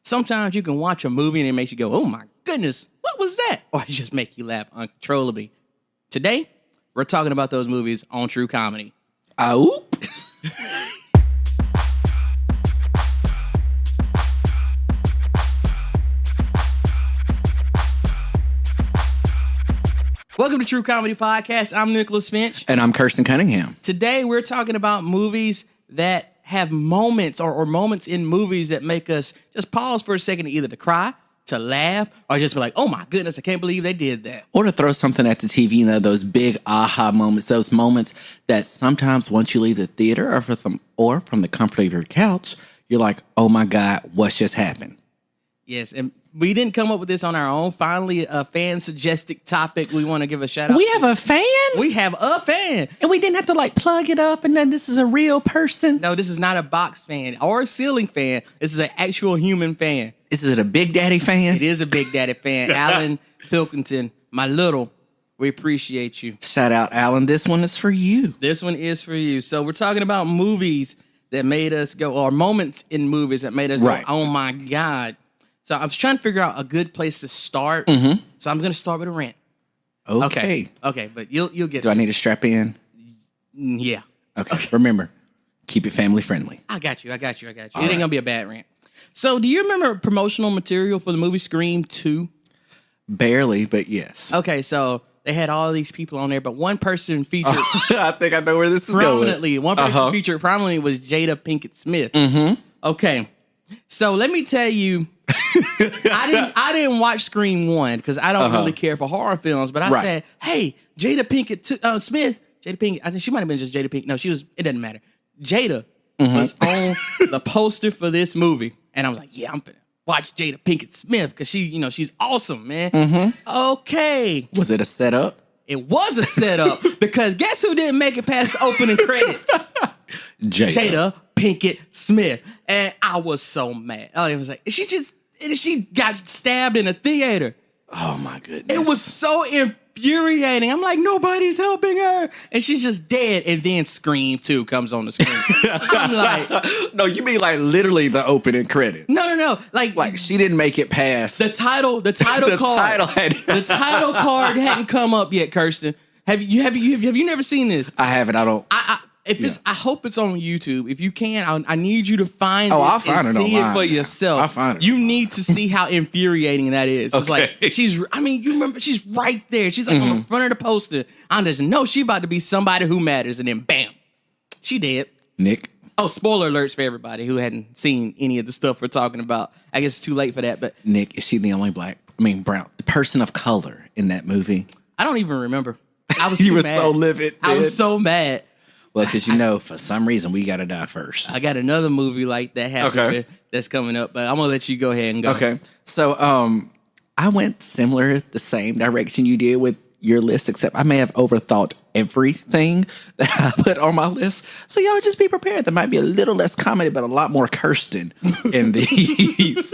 Sometimes you can watch a movie and it makes you go, oh my goodness, what was that? Or it just make you laugh uncontrollably. Today, we're talking about those movies on True Comedy. Oop. Welcome to True Comedy Podcast. I'm Nicholas Finch. And I'm Kirstan Cunningham. Today, we're talking about movies that have moments or moments in movies that make us just pause for a second, either to cry, to laugh, or just be like, oh my goodness, I can't believe they did that. Or to throw something at the TV, you know, those big aha moments, those moments that sometimes once you leave the theater or from the comfort of your couch, you're like, oh my God, what's just happened? Yes, and we didn't come up with this on our own. Finally, a fan-suggested topic we want to give a shout-out We have a fan? We have a fan. And we didn't have to, plug it up and then this is a real person? No, this is not a box fan or a ceiling fan. This is an actual human fan. Is it a Big Daddy fan? It is a Big Daddy fan. Alan Pilkington, my little, we appreciate you. Shout out, Alan. This one is for you. This one is for you. So we're talking about movies that made us go, or moments in movies that made us go, oh my God. So I was trying to figure out a good place to start. Mm-hmm. So I'm going to start with a rant. Okay, but you'll get it. Do I need to strap in? Yeah. Okay. Remember, keep it family friendly. I got you. It ain't going to be a bad rant. So do you remember promotional material for the movie Scream 2? Barely, but yes. Okay, so they had all these people on there, but one person featured... I think I know where this is prominently, going. One person featured prominently was Jada Pinkett Smith. Mm-hmm. Okay, so let me tell you... I didn't watch Scream 1 because I don't really care for horror films, but I said, hey, Jada Pinkett Smith, Jada Pinkett, I think she might have been just Jada Pinkett. No, it doesn't matter. Jada was on the poster for this movie, and I was like, yeah, I'm gonna watch Jada Pinkett Smith because she's awesome, man. Mm-hmm. Okay. Was it a setup? It was a setup because guess who didn't make it past the opening credits? Jada Pinkett Smith. And I was so mad. Oh, it was like, she got stabbed in a theater. Oh my goodness. It was so infuriating. I'm like, nobody's helping her. And she's just dead. And then Scream 2 comes on the screen. I'm like... No, you mean literally the opening credits. No. Like she didn't make it past. The title card. The title card hadn't come up yet, Kirstan. Have you never seen this? I haven't. I don't. I hope it's on YouTube. If you can, I need you to find I'll this find and it see online. it for yourself. I'll find it. You need to see how infuriating that is. It's like, you remember, she's right there. She's like on the front of the poster. I just know she about to be somebody who matters. And then bam, she dead. Nick. Oh, spoiler alerts for everybody who hadn't seen any of the stuff we're talking about. I guess it's too late for that. But Nick, is she the only brown person of color in that movie? I don't even remember. I was You were mad. so livid. I was so mad. Well, because for some reason, we got to die first. I got another movie like that happening that's coming up, but I'm going to let you go ahead and go. Okay. So I went the same direction you did with your list, except I may have overthought everything that I put on my list. So y'all just be prepared. There might be a little less comedy, but a lot more Kirstan in these.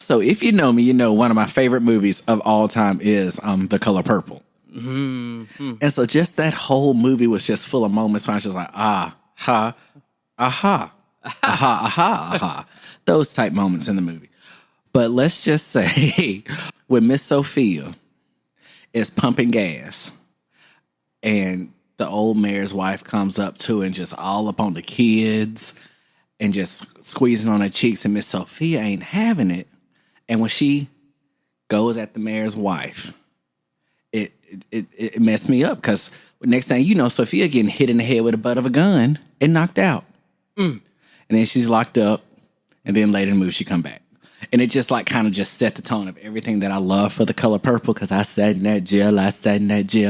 So if you know me, you know one of my favorite movies of all time is The Color Purple. Mm-hmm. And so just that whole movie was just full of moments where I was just like, those type moments in the movie. But let's just say when Miss Sophia is pumping gas and the old mayor's wife comes up to her and just all up on the kids and just squeezing on her cheeks, and Miss Sophia ain't having it. And when she goes at the mayor's wife, it messed me up because next thing you know, Sophia getting hit in the head with the butt of a gun and knocked out. And then she's locked up, and then later in the movie she come back. And it just kind of just set the tone of everything that I love for The Color Purple, because I sat in that jail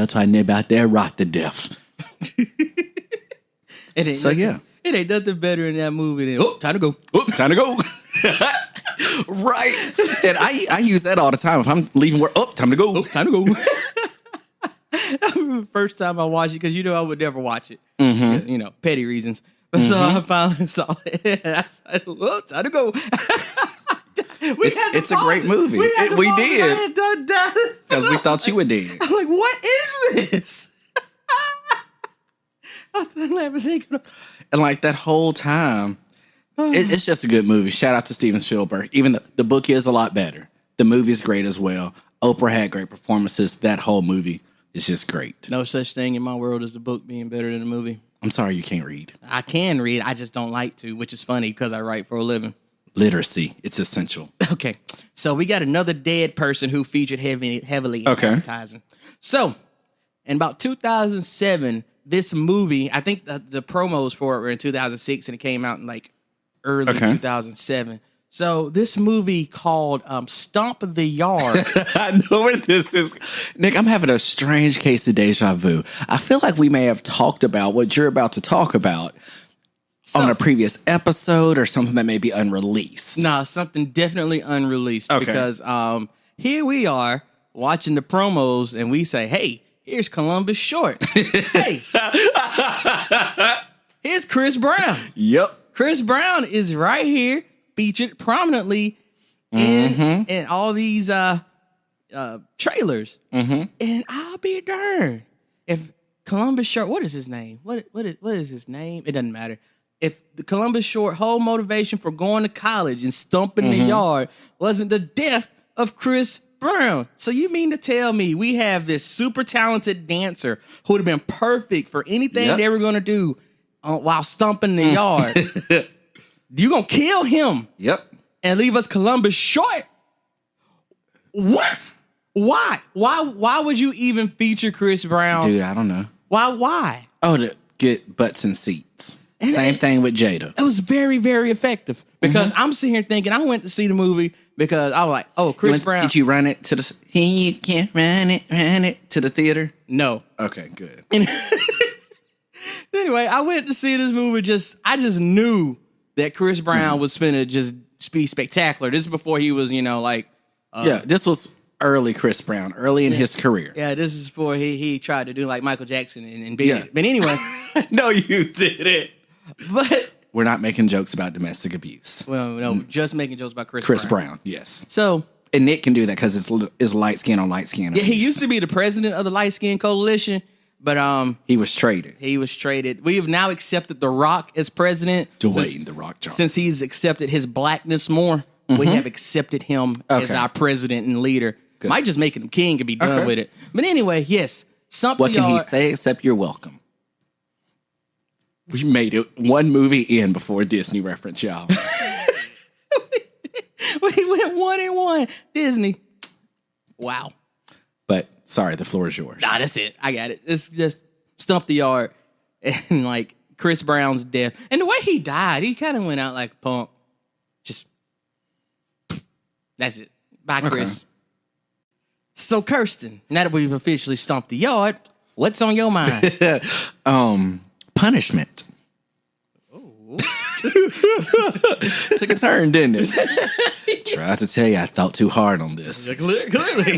till I nib out there rot to death. It ain't nothing better in that movie than, time to go. Time to go. Right. And I use that all the time. If I'm leaving work, time to go. Time to go. I remember the first time I watched it, because I would never watch it. Mm-hmm. Petty reasons. But so I finally saw it. And I said, time to go. It's a great movie. We did. Because we thought you were dead. I'm like, what is this? I And that whole time, It's just a good movie. Shout out to Steven Spielberg. Even the book is a lot better. The movie's great as well. Oprah had great performances. That whole movie is just great. No such thing in my world as the book being better than the movie. I'm sorry you can't read. I can read. I just don't like to, which is funny because I write for a living. Literacy. It's essential. Okay. So we got another dead person who featured heavily in advertising. So in about 2007, this movie, I think the promos for it were in 2006 and it came out in like early 2007. So this movie called Stomp the Yard. I know where this is. Nick, I'm having a strange case of deja vu. I feel like we may have talked about what you're about to talk about on a previous episode or something that may be unreleased. No, something definitely unreleased. Okay. Because here we are watching the promos and we say, hey, here's Columbus Short. Hey, here's Chris Brown. Yep. Chris Brown is right here, featured prominently in all these trailers. And I'll be darned if Columbus Short, what is his name? What is his name? It doesn't matter. If the Columbus Short whole motivation for going to college and stumping the yard wasn't the death of Chris Brown. So you mean to tell me we have this super talented dancer who would have been perfect for anything they were going to do while stumping the yard? You gonna kill him? Yep. And leave us Columbus Short? What? Why? Why would you even feature Chris Brown? Dude, I don't know. Why? Oh, to get butts and seats. And same thing with Jada. It was very, very effective because I'm sitting here thinking I went to see the movie because I was like, oh, Chris Brown. Did you run it to the? You can't run it to the theater? No. Okay, good. Anyway, I went to see this movie. I just knew that Chris Brown was finna just be spectacular. This is before he was, this was early Chris Brown, early in his career. Yeah, this is before he tried to do like Michael Jackson and beat it. But anyway. No, you didn't. But we're not making jokes about domestic abuse. Well, no, just making jokes about Chris Brown, yes. So, and Nick can do that because it's light skin on light skin. Yeah, he used to be the president of the Light Skin Coalition. But he was traded. We have now accepted The Rock as president. Dwayne The Rock Johnson. Since he's accepted his blackness more, we have accepted him as our president and leader. Good. Might just make him king and be done with it. But anyway, yes. What can he say except you're welcome? We made it one movie in before Disney reference, y'all. We went 1-1. Disney. Wow. But sorry, the floor is yours. Nah, that's it. I got it. It's just Stump the Yard and like Chris Brown's death. And the way he died, he kind of went out like a punk. Just, that's it. Bye, Chris. So, Kirstan, now that we've officially stomped the yard, what's on your mind? Punishment. Took a turn, didn't it? Tried to tell you I thought too hard on this. Clearly.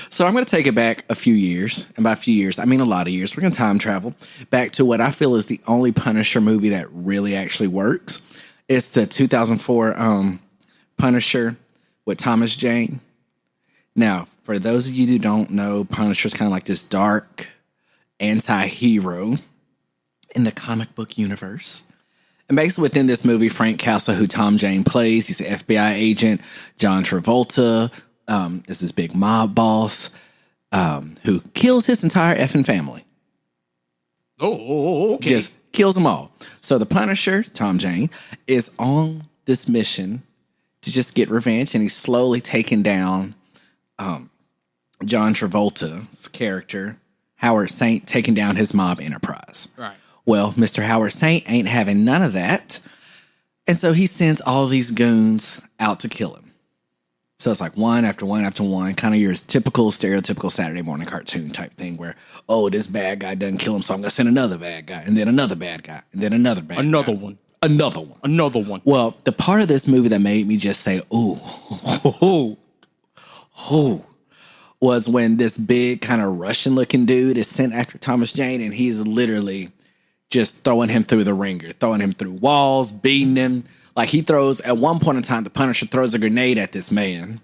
So I'm going to take it back a few years. And by a few years, I mean a lot of years. We're going to time travel back to what I feel is the only Punisher movie that really actually works. It's the 2004 Punisher with Thomas Jane. Now, for those of you who don't know, Punisher's kind of like this dark anti-hero in the comic book universe. And basically within this movie, Frank Castle, who Tom Jane plays, he's an FBI agent. John Travolta is this big mob boss who kills his entire effing family. Oh, okay. Just kills them all. So the Punisher, Tom Jane, is on this mission to just get revenge, and he's slowly taking down John Travolta's character, Howard Saint, taking down his mob enterprise. Right. Well, Mr. Howard Saint ain't having none of that. And so he sends all these goons out to kill him. So it's like one after one after one, kind of your typical, stereotypical Saturday morning cartoon type thing where, oh, this bad guy doesn't kill him, so I'm going to send another bad guy, and then another bad guy, and then another bad guy. Another one. Another one. Well, the part of this movie that made me just say, ooh, was when this big kind of Russian-looking dude is sent after Thomas Jane, and he's literally just throwing him through the ringer, throwing him through walls, beating him. Like he throws, at one point in time, the Punisher throws a grenade at this man.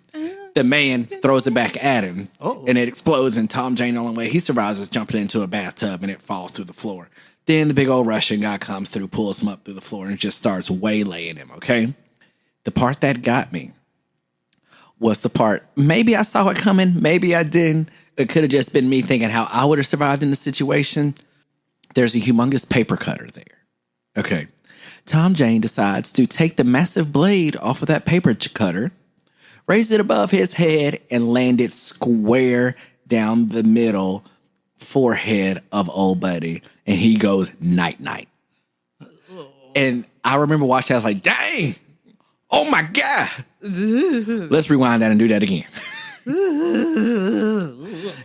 The man throws it back at him, and it explodes, and Tom Jane, the only way he survives is jumping into a bathtub, and it falls through the floor. Then the big old Russian guy comes through, pulls him up through the floor, and just starts waylaying him, okay? The part that got me was the part, maybe I saw it coming, maybe I didn't. It could have just been me thinking how I would have survived in the situation. There's a humongous paper cutter there. Okay. Tom Jane decides to take the massive blade off of that paper cutter, raise it above his head, and land it square down the middle forehead of old buddy. And he goes, night-night. And I remember watching that, I was like, dang, oh my God. Let's rewind that and do that again.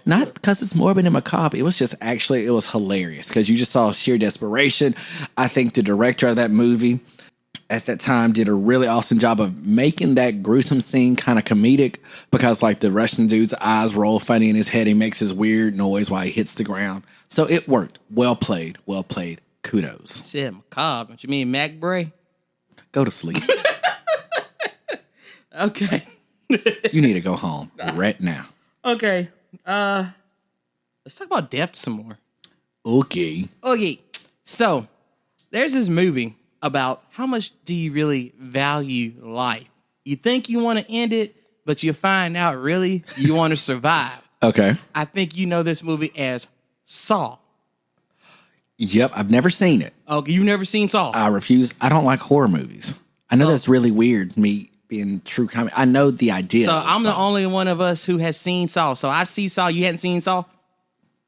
Not because it's morbid and macabre. It was just it was hilarious because you just saw sheer desperation. I think the director of that movie at that time did a really awesome job of making that gruesome scene kind of comedic because like the Russian dude's eyes roll funny in his head. He makes his weird noise while he hits the ground. So it worked. Well played. Well played. Kudos. Said macabre. What you mean, Mac Bray? Go to sleep. Okay. You need to go home right now. Okay. Let's talk about death some more. Okay. So, there's this movie about how much do you really value life. You think you want to end it, but you find out really you want to survive. Okay. I think you know this movie as Saw. Yep, I've never seen it. Oh, you've never seen Saw? I refuse. I don't like horror movies. I know that's really weird, me being true comedy. I know the idea. So I'm the only one of us who has seen Saw. So I see Saw. You hadn't seen Saw?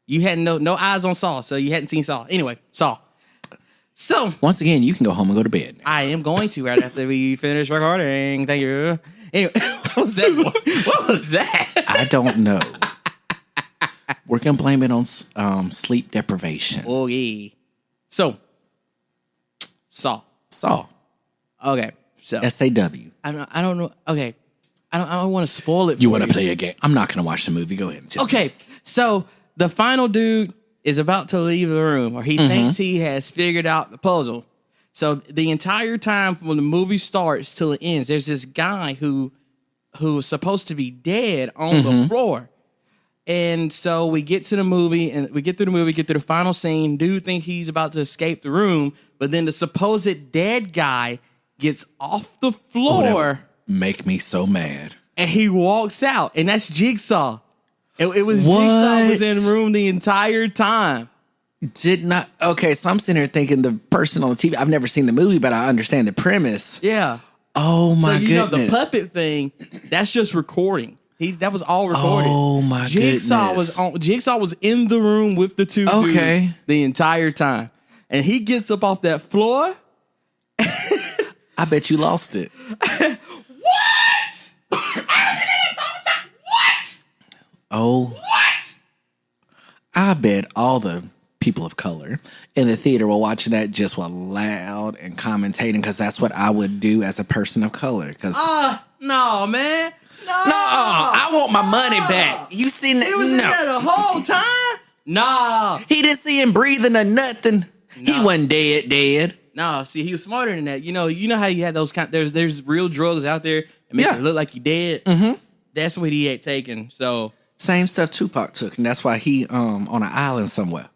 You had no eyes on Saw, so you hadn't seen Saw. Anyway, Saw. So once again, you can go home and go to bed now. I am going to right after we finish recording. Thank you. Anyway, what was that? What was that? I don't know. We're gonna blame it on sleep deprivation. Oh yeah. So Saw. Okay. So SAW. I don't know. Okay. I don't want to spoil it for you. Want to play a game? I'm not gonna watch the movie. Go ahead and tell me. So the final dude is about to leave the room, or he thinks he has figured out the puzzle. So the entire time from when the movie starts till it ends, there's this guy who's supposed to be dead on the floor. And so we get to the movie, and we get through the final scene. Dude thinks he's about to escape the room, but then the supposed dead guy gets off the floor. Make me so mad. And he walks out, and that's Jigsaw. It was what? Jigsaw was in the room the entire time. Okay, so I'm sitting here thinking the person on the TV, I've never seen the movie, but I understand the premise. Yeah. Oh my goodness. So you know the puppet thing, that's just recording. That was all recorded. Oh my goodness. Jigsaw was in the room with the two dudes the entire time. And he gets up off that floor. I bet you lost it. What? What? Oh. What? I bet all the people of color in the theater were watching that just were loud and commentating because that's what I would do as a person of color. No, man. No, I want my money back. You seen that? He was in there the whole time? No. He didn't see him breathing or nothing. No. He wasn't dead. No, see, he was smarter than that. You know how you had those there's real drugs out there that make it look like you dead. Mm-hmm. That's what he had taken. So same stuff Tupac took, and that's why he on an island somewhere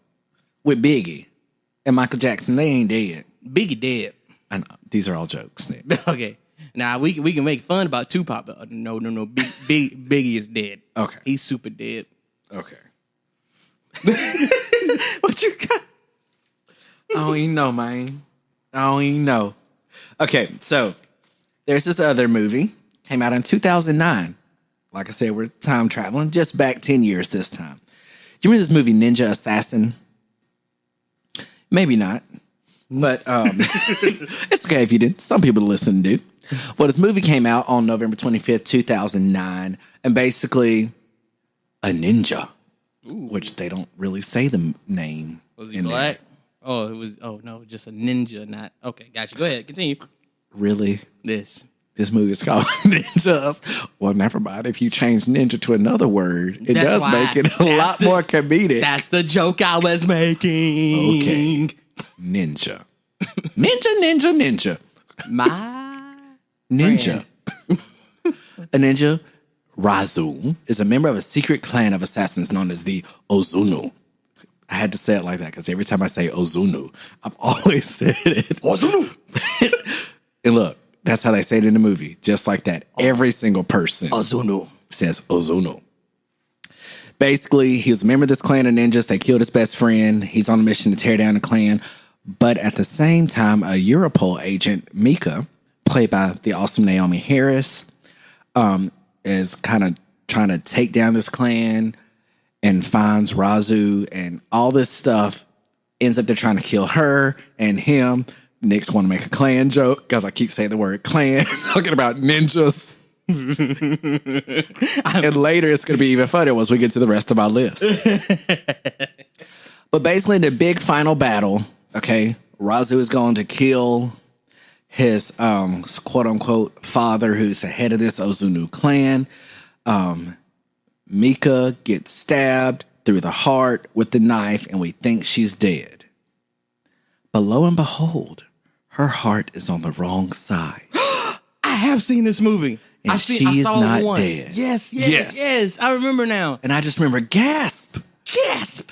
with Biggie and Michael Jackson. They ain't dead. Biggie dead. I know. These are all jokes, Nick. Okay. Now we can make fun about Tupac, but no. Biggie is dead. Okay. He's super dead. Okay. What you got? I don't even know, man. I don't even know. Okay, so there's this other movie. Came out in 2009. Like I said, we're time traveling. Just back 10 years this time. Do you remember this movie, Ninja Assassin? Maybe not. But it's okay if you did. Some people listen do. Well, this movie came out on November 25th, 2009. And basically, a ninja. Ooh. Which they don't really say the name. Was he black? There. Oh, it was. Oh no, just a ninja. Not okay. Gotcha. Go ahead. Continue. Really? This movie is called Ninjas. Well, never mind. If you change ninja to another word, it does make it a lot more comedic. That's the joke I was making. Okay. Ninja. Ninja. My ninja. A ninja, Razu, is a member of a secret clan of assassins known as the Ozuno. I had to say it like that because every time I say Ozunu, I've always said it. Ozunu. And look, that's how they say it in the movie. Just like that. Every single person Ozunu says Ozunu. Basically, he was a member of this clan of ninjas. They killed his best friend. He's on a mission to tear down the clan. But at the same time, a Europol agent, Mika, played by the awesome Naomi Harris, is kind of trying to take down this clan and finds Razu and all this stuff. Ends up they're trying to kill her and him. Nick's want to make a clan joke because I keep saying the word clan, talking about ninjas. And later it's going to be even funnier once we get to the rest of my list. But basically, the big final battle, okay, Razu is going to kill his quote unquote father, who's the head of this Ozunu clan. Mika gets stabbed through the heart with the knife, and we think she's dead. But lo and behold, her heart is on the wrong side. I have seen this movie. And she's not dead. Yes. I remember now. And I just remember, gasp.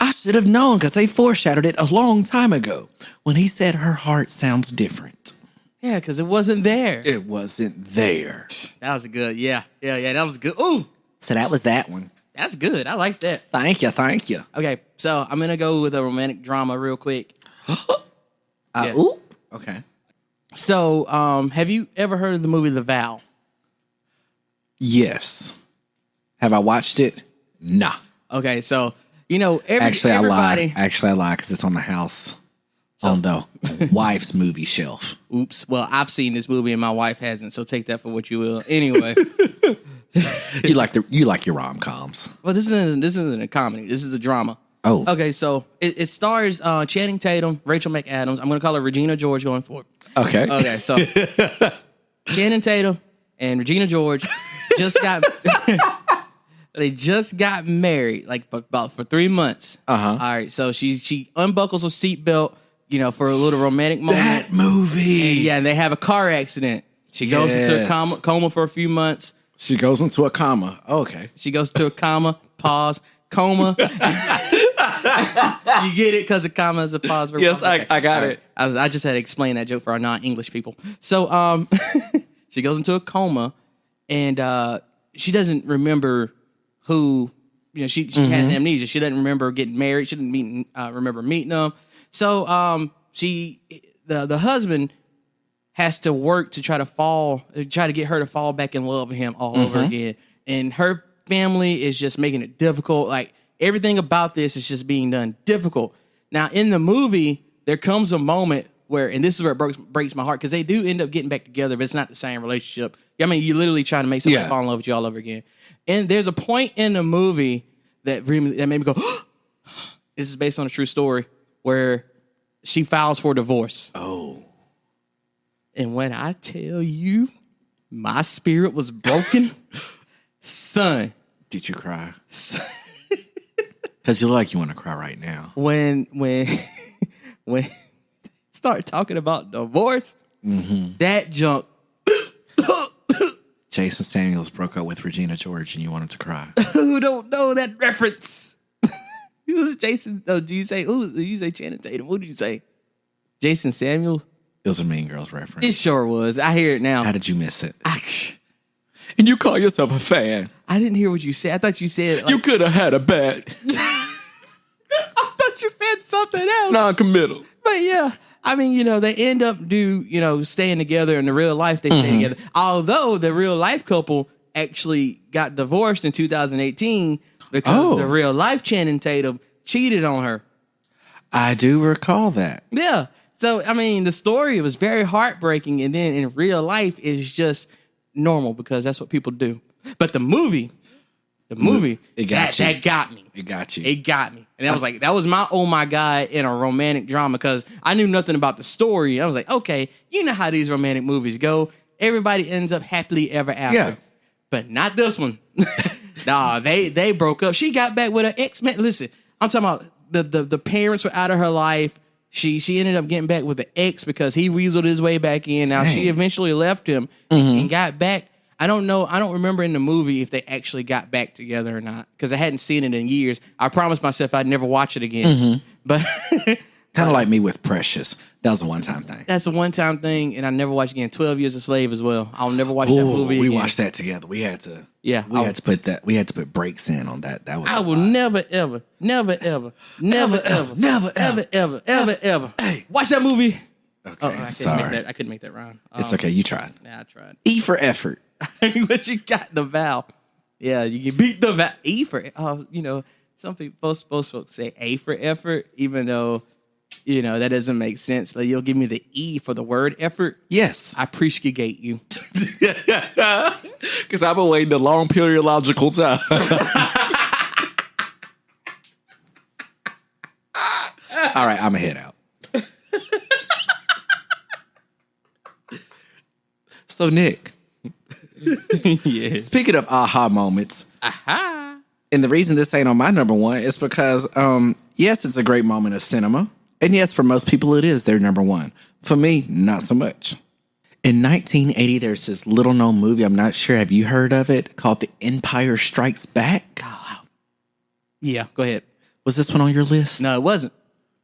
I should have known because they foreshadowed it a long time ago when he said her heart sounds different. Yeah, because it wasn't there. It wasn't there. That was good. Yeah, that was good. Ooh. So that was that one. That's good. I like that. Thank you. Okay, so I'm going to go with a romantic drama real quick. Yeah. Ooh. Okay. So, have you ever heard of the movie The Vow? Yes. Have I watched it? Nah. Okay, so, everybody... Actually, I lied because it's on the house. On the wife's movie shelf. Oops. Well, I've seen this movie and my wife hasn't, so take that for what you will. Anyway. You like your rom-coms. Well, this isn't a comedy. This is a drama. Oh. Okay, so it stars Channing Tatum, Rachel McAdams. I'm going to call her Regina George going forward. Okay, so Channing Tatum and Regina George they just got married for 3 months. Uh-huh. All right, so she unbuckles her seatbelt, for a little romantic moment. That movie. And they have a car accident. She goes into a coma for a few months. She goes into a coma. Oh, okay. She goes to a comma, pause, coma. You get it because a comma is a pause. Yes, okay. I got it. I just had to explain that joke for our non-English people. So she goes into a coma, and she doesn't remember who. She has amnesia. She doesn't remember getting married. She didn't remember meeting them. So the husband has to work to try to get her to fall back in love with him all over again. And her family is just making it difficult. Like, everything about this is just being done difficult. Now, in the movie, there comes a moment where, and this is where it breaks my heart, because they do end up getting back together, but it's not the same relationship. I mean, you're literally trying to make somebody fall in love with you all over again. And there's a point in the movie that made me go, this is based on a true story, where she files for divorce. Oh. And when I tell you my spirit was broken, son. Did you cry? Because you want to cry right now. When start talking about divorce, that junk. Jason Samuels broke up with Regina George and you wanted to cry. Who don't know that reference? Who's Jason? Oh, do you say Channing Tatum? Who did you say? Jason Samuels? It was a Mean Girls reference. It sure was. I hear it now. How did you miss it? And you call yourself a fan. I didn't hear what you said. I thought you said... you could have had a bet. I thought you said something else. Non-committal. But yeah, I mean, they end up staying together. In the real life, they stay together. Although the real life couple actually got divorced in 2018 because the real life Channing Tatum cheated on her. I do recall that. Yeah. So, I mean, the story was very heartbreaking, and then in real life, it's just normal because that's what people do. But the movie, that got me. It got you. It got me. And that was my oh my God in a romantic drama, because I knew nothing about the story. I was like, okay, you know how these romantic movies go. Everybody ends up happily ever after. Yeah. But not this one. Nah, they broke up. She got back with her ex. Man, listen, I'm talking about the parents were out of her life. She ended up getting back with the ex because he weaseled his way back in. Now, she eventually left him and got back. I don't know. I don't remember in the movie if they actually got back together or not because I hadn't seen it in years. I promised myself I'd never watch it again. But kind of like me with Precious. That was a one-time thing. That's a one-time thing, and I never watched again. 12 Years a Slave as well. I'll never watch that movie we again. watched that together. We had to. Yeah, we had to put breaks in on that. That was. I will never, ever, never, ever, never, ever, never, ever, ever, ever, ever watch that movie. Okay, sorry. I couldn't make that rhyme. It's okay. You tried. Yeah, I tried. E for effort. But you got the vowel. Yeah, you can beat the vowel. E for, some people, most folks say A for effort, even though, that doesn't make sense. But you'll give me the E for the word effort. Yes. I appreciate you. Because I've been waiting a long periodical time. All right, I'm going to head out. So, Nick. Yeah. Speaking of aha moments. Aha. And the reason this ain't on my number one is because, yes, it's a great moment of cinema. And yes, for most people, it is their number one. For me, not so much. In 1980, there's this little-known movie, I'm not sure, have you heard of it, called The Empire Strikes Back? Oh, yeah, go ahead. Was this one on your list? No, it wasn't.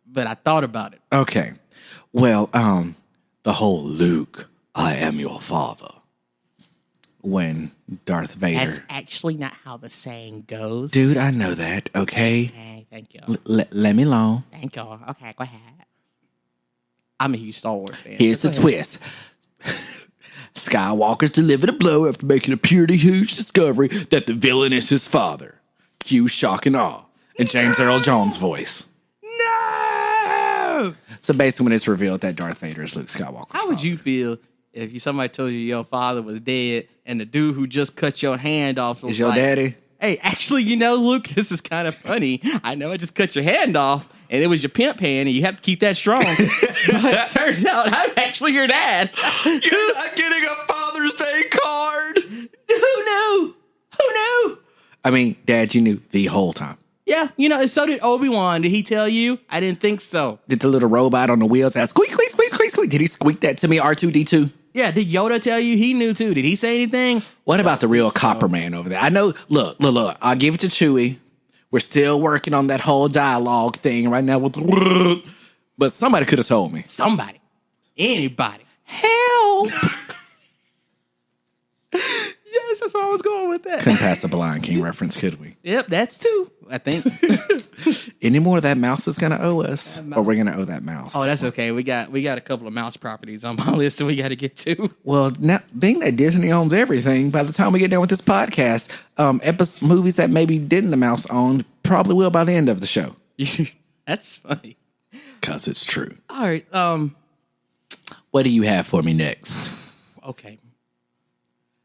But I thought about it. Okay. Well, the whole Luke, I am your father. When Darth Vader... That's actually not how the saying goes. Dude, I know that, okay? Okay, thank you. Let me alone. Thank you. Okay, go ahead. I'm a huge Star Wars fan. Here's the twist. Skywalker's delivered a blow after making a pretty huge discovery that the villain is his father. Cue shock and awe in James Earl Jones' voice. No! So basically when it's revealed that Darth Vader is Luke Skywalker's How would you feel if somebody told you your father was dead and the dude who just cut your hand off was Is your daddy? Hey, actually, Luke, this is kind of funny. I know I just cut your hand off, and it was your pimp hand, and you have to keep that strong. But it turns out I'm actually your dad. You're not getting a Father's Day card. Who knew? Who knew? I mean, Dad, you knew the whole time. Yeah, and so did Obi-Wan. Did he tell you? I didn't think so. Did the little robot on the wheels ask, squeak, squeak, squeak, squeak, squeak? Did he squeak that to me, R2-D2? Yeah, did Yoda tell you? He knew too. Did he say anything? What about the real Copper Man over there? I know, look. I'll give it to Chewie. We're still working on that whole dialogue thing right now. But somebody could have told me. Somebody. Anybody. Help! Yes, that's where I was going with that. Couldn't pass a Lion King reference, could we? Yep, that's two, I think. Any more that mouse is going to owe us? Or we're going to owe that mouse? Oh, that's okay. We got a couple of mouse properties on my list that we got to get to. Well, now, being that Disney owns everything, by the time we get done with this podcast, movies that maybe didn't the mouse own probably will by the end of the show. That's funny. Because it's true. All right. What do you have for me next? Okay.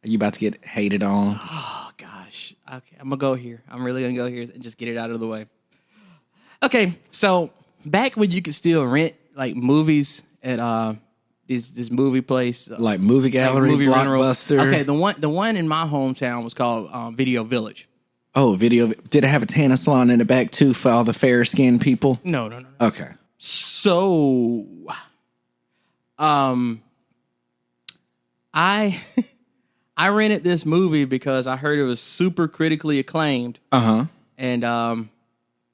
Are you about to get hated on? Oh, gosh. Okay, I'm going to go here. I'm really going to go here and just get it out of the way. Okay, so back when you could still rent, like, movies at this movie place. Like Movie Gallery, movie Blockbuster. Rental. Okay, the one in my hometown was called Video Village. Oh, Video. Did it have a tanning salon in the back, too, for all the fair-skinned people? No. Okay. So, I rented this movie because I heard it was super critically acclaimed. Uh-huh. And I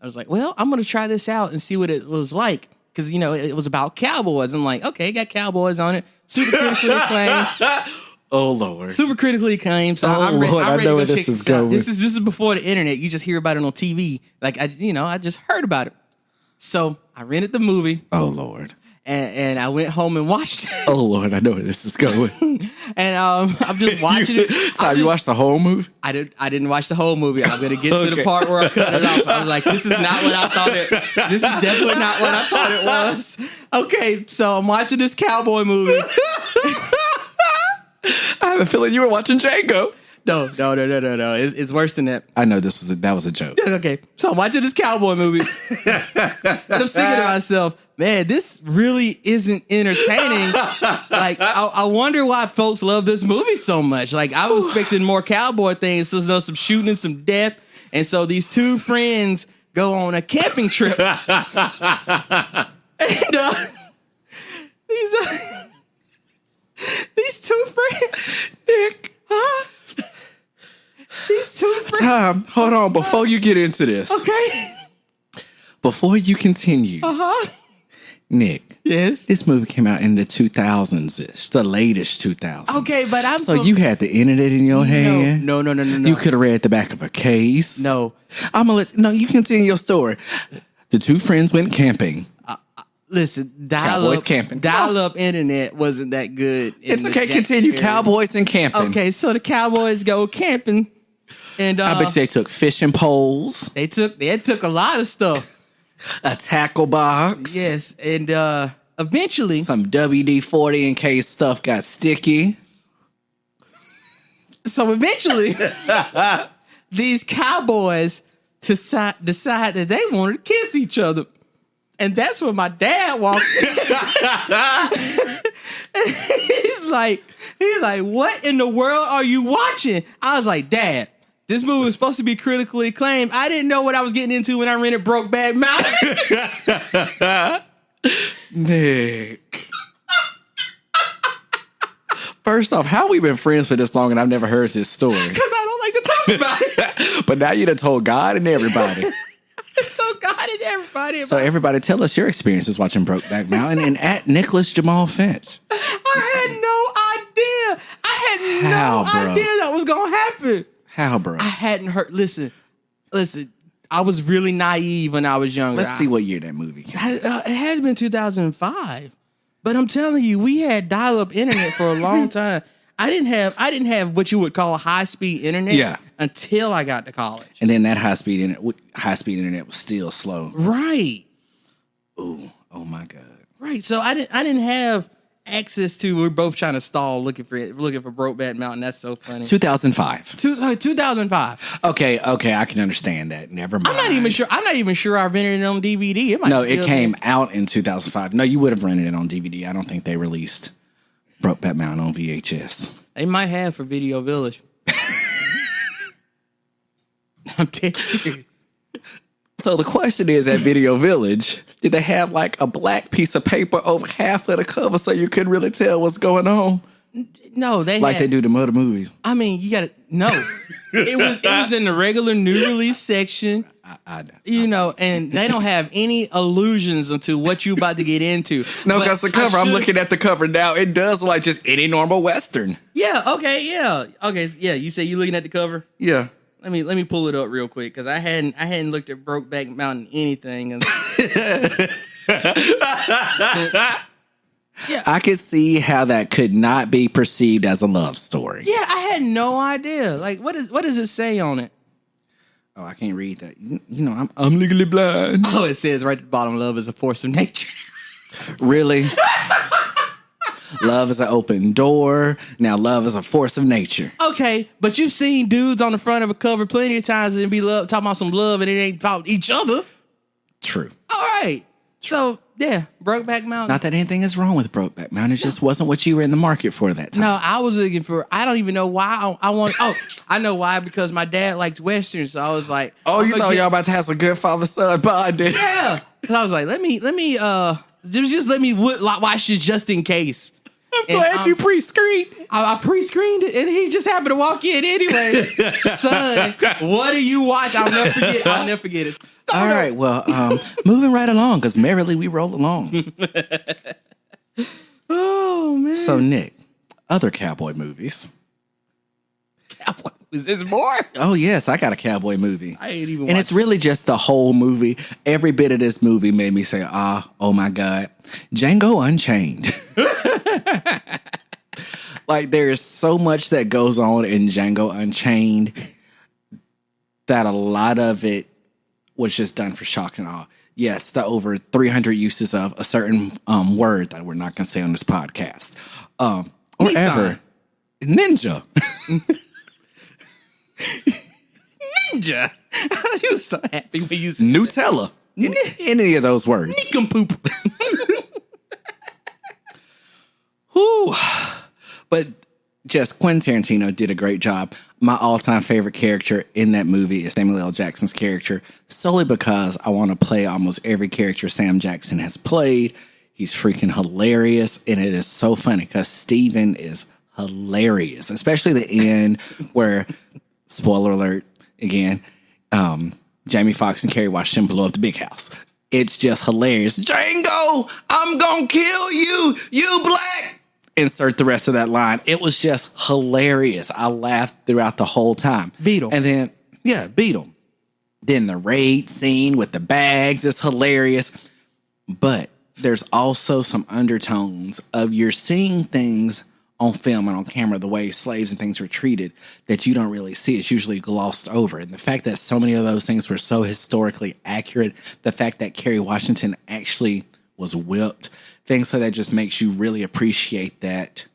was like, well, I'm going to try this out and see what it was like. Because, it was about cowboys. I'm like, okay, got cowboys on it. Super critically acclaimed. Oh, Lord. Super critically acclaimed. So I'm ready to know where this is going. This is before the internet. You just hear about it on TV. Like, I just heard about it. So I rented the movie. Oh, Lord. And I went home and watched it. Oh, Lord, I know where this is going. And I'm just watching it. Tom, you watched the whole movie? I didn't watch the whole movie. I'm going to get to the part where I cut it off. I'm like, this is not what I thought it. This is definitely not what I thought it was. Okay, so I'm watching this cowboy movie. I have a feeling you were watching Django. No. It's worse than that. I know that was a joke. Okay, so I'm watching this cowboy movie. And I'm thinking to myself, man, this really isn't entertaining. Like, I wonder why folks love this movie so much. Like, I was expecting more cowboy things, so some shooting and some death. And so these two friends go on a camping trip. And these two friends, Nick, These two friends. Tom, hold on. Before you get into this. Okay. Before you continue. Nick. Yes. This movie came out in the 2000s-ish. The latest 2000s. Okay, but So you had the internet in your hand? No. You could have read the back of a case? No. You continue your story. The two friends went camping. Listen, Cowboys camping. Dial-up internet wasn't that good. It's okay. Continue. Cowboys and camping. Okay, so the Cowboys go camping, and I bet you they took fishing poles. They took a lot of stuff. A tackle box. Yes, and eventually some WD-40 in case stuff got sticky. So eventually, these cowboys decide that they wanted to kiss each other. And that's when my dad walks in. He's like, what in the world are you watching? I was like, Dad, this movie was supposed to be critically acclaimed. I didn't know what I was getting into when I rented Brokeback Mountain. Nick. First off, how we been friends for this long and I've never heard this story? Because I don't like to talk about it. But now you done told God and everybody. told God and everybody. So everybody tell us your experiences watching Brokeback Mountain and at Nicholas Jamal Finch. I had no idea. Idea that was going to happen. How, bro? I hadn't heard. Listen. I was really naive when I was younger. Let's see what year that movie came out. It had been 2005. But I'm telling you, we had dial-up internet for a long time. I didn't have what you would call high-speed internet until I got to college. And then that high-speed internet was still slow. Right. Ooh, oh my God. Right. So I didn't have access to. We're both trying to stall looking for Brokeback Mountain. That's so funny. 2005. 2005. Okay, I can understand that. Never mind. I'm not even sure I rented it on DVD. It came out in 2005. No, you would have rented it on DVD. I don't think they released Brokeback Mountain on VHS. They might have for Video Village. I'm dead serious. So the question is, at Video Village, did they have like a black piece of paper over half of the cover so you couldn't really tell what's going on? No, they do the other movies. I mean, you gotta no. It was in the regular new release section. And they don't have any allusions into what you about to get into. No, because the cover, I'm looking at the cover now. It does look like just any normal Western. Yeah. Okay. Yeah. Okay. Yeah. You say you looking at the cover? Yeah. Let me pull it up real quick because I hadn't looked at Brokeback Mountain anything. Yeah. I could see how that could not be perceived as a love story. Yeah, I had no idea. Like, what does it say on it? Oh, I can't read that. I'm legally blind. Oh, it says right at the bottom, love is a force of nature. Really? Love is an open door. Now love is a force of nature. Okay, but you've seen dudes on the front of a cover plenty of times and be talking about some love and it ain't about each other. True. All right. So, yeah, Brokeback Mountain. Not that anything is wrong with Brokeback Mountain. It just wasn't what you were in the market for that time. No, I was looking for, I don't even know why I know why, because my dad likes Westerns. So I was like, oh, you thought y'all about to have some good father-son bonding. Yeah. Because I was like, let me watch this just in case. I'm glad you pre-screened. I pre-screened it, and he just happened to walk in anyway. Son, what do you watch? I'll never forget it. All right, well, moving right along, because merrily we roll along. Oh, man. So, Nick, other cowboy movies. Cowboy movies? There's more? Oh, yes, I got a cowboy movie. I ain't even And it's really just the whole movie. Every bit of this movie made me say, oh my God. Django Unchained. Like, there is so much that goes on in Django Unchained that a lot of it was just done for shock and awe. Yes, the over 300 uses of a certain word that we're not going to say on this podcast. Or Nissan. ever. Ninja. Ninja. You was so happy when you said Nutella. Any of those words. Nincompoop. Whew. But just Quentin Tarantino did a great job. My all-time favorite character in that movie is Samuel L. Jackson's character, solely because I want to play almost every character Sam Jackson has played. He's freaking hilarious, and it is so funny because Steven is hilarious, especially the end where, spoiler alert, again, Jamie Foxx and Kerry Washington blow up the big house. It's just hilarious. Django, I'm gonna kill you, you black. Insert the rest of that line. It was just hilarious. I laughed throughout the whole time. Beetle. And then, Beetle. Then the raid scene with the bags is hilarious. But there's also some undertones of you're seeing things on film and on camera, the way slaves and things were treated, that you don't really see. It's usually glossed over. And the fact that so many of those things were so historically accurate, the fact that Kerry Washington actually was whipped, things like that just makes you really appreciate that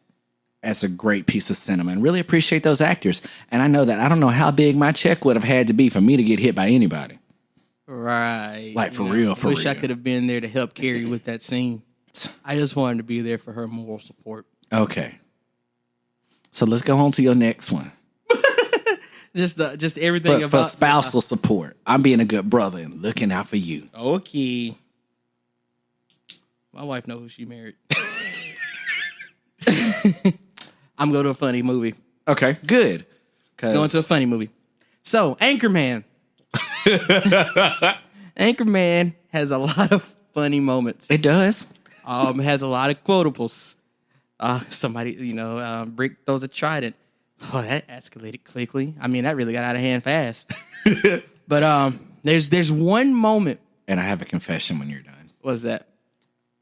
as a great piece of cinema and really appreciate those actors. And I don't know how big my check would have had to be for me to get hit by anybody. Right. Like, for real. Wish I could have been there to help Carrie with that scene. I just wanted to be there for her moral support. Okay. So let's go on to your next one. just everything for spousal support. I'm being a good brother and looking out for you. Okay. My wife knows who she married. I'm going to a funny movie. Okay, good. Going to a funny movie. So, Anchorman. Anchorman has a lot of funny moments. It does. Has a lot of quotables. Somebody, Brick throws a trident. Oh, that escalated quickly. I mean, that really got out of hand fast. But there's one moment. And I have a confession when you're done. What's that?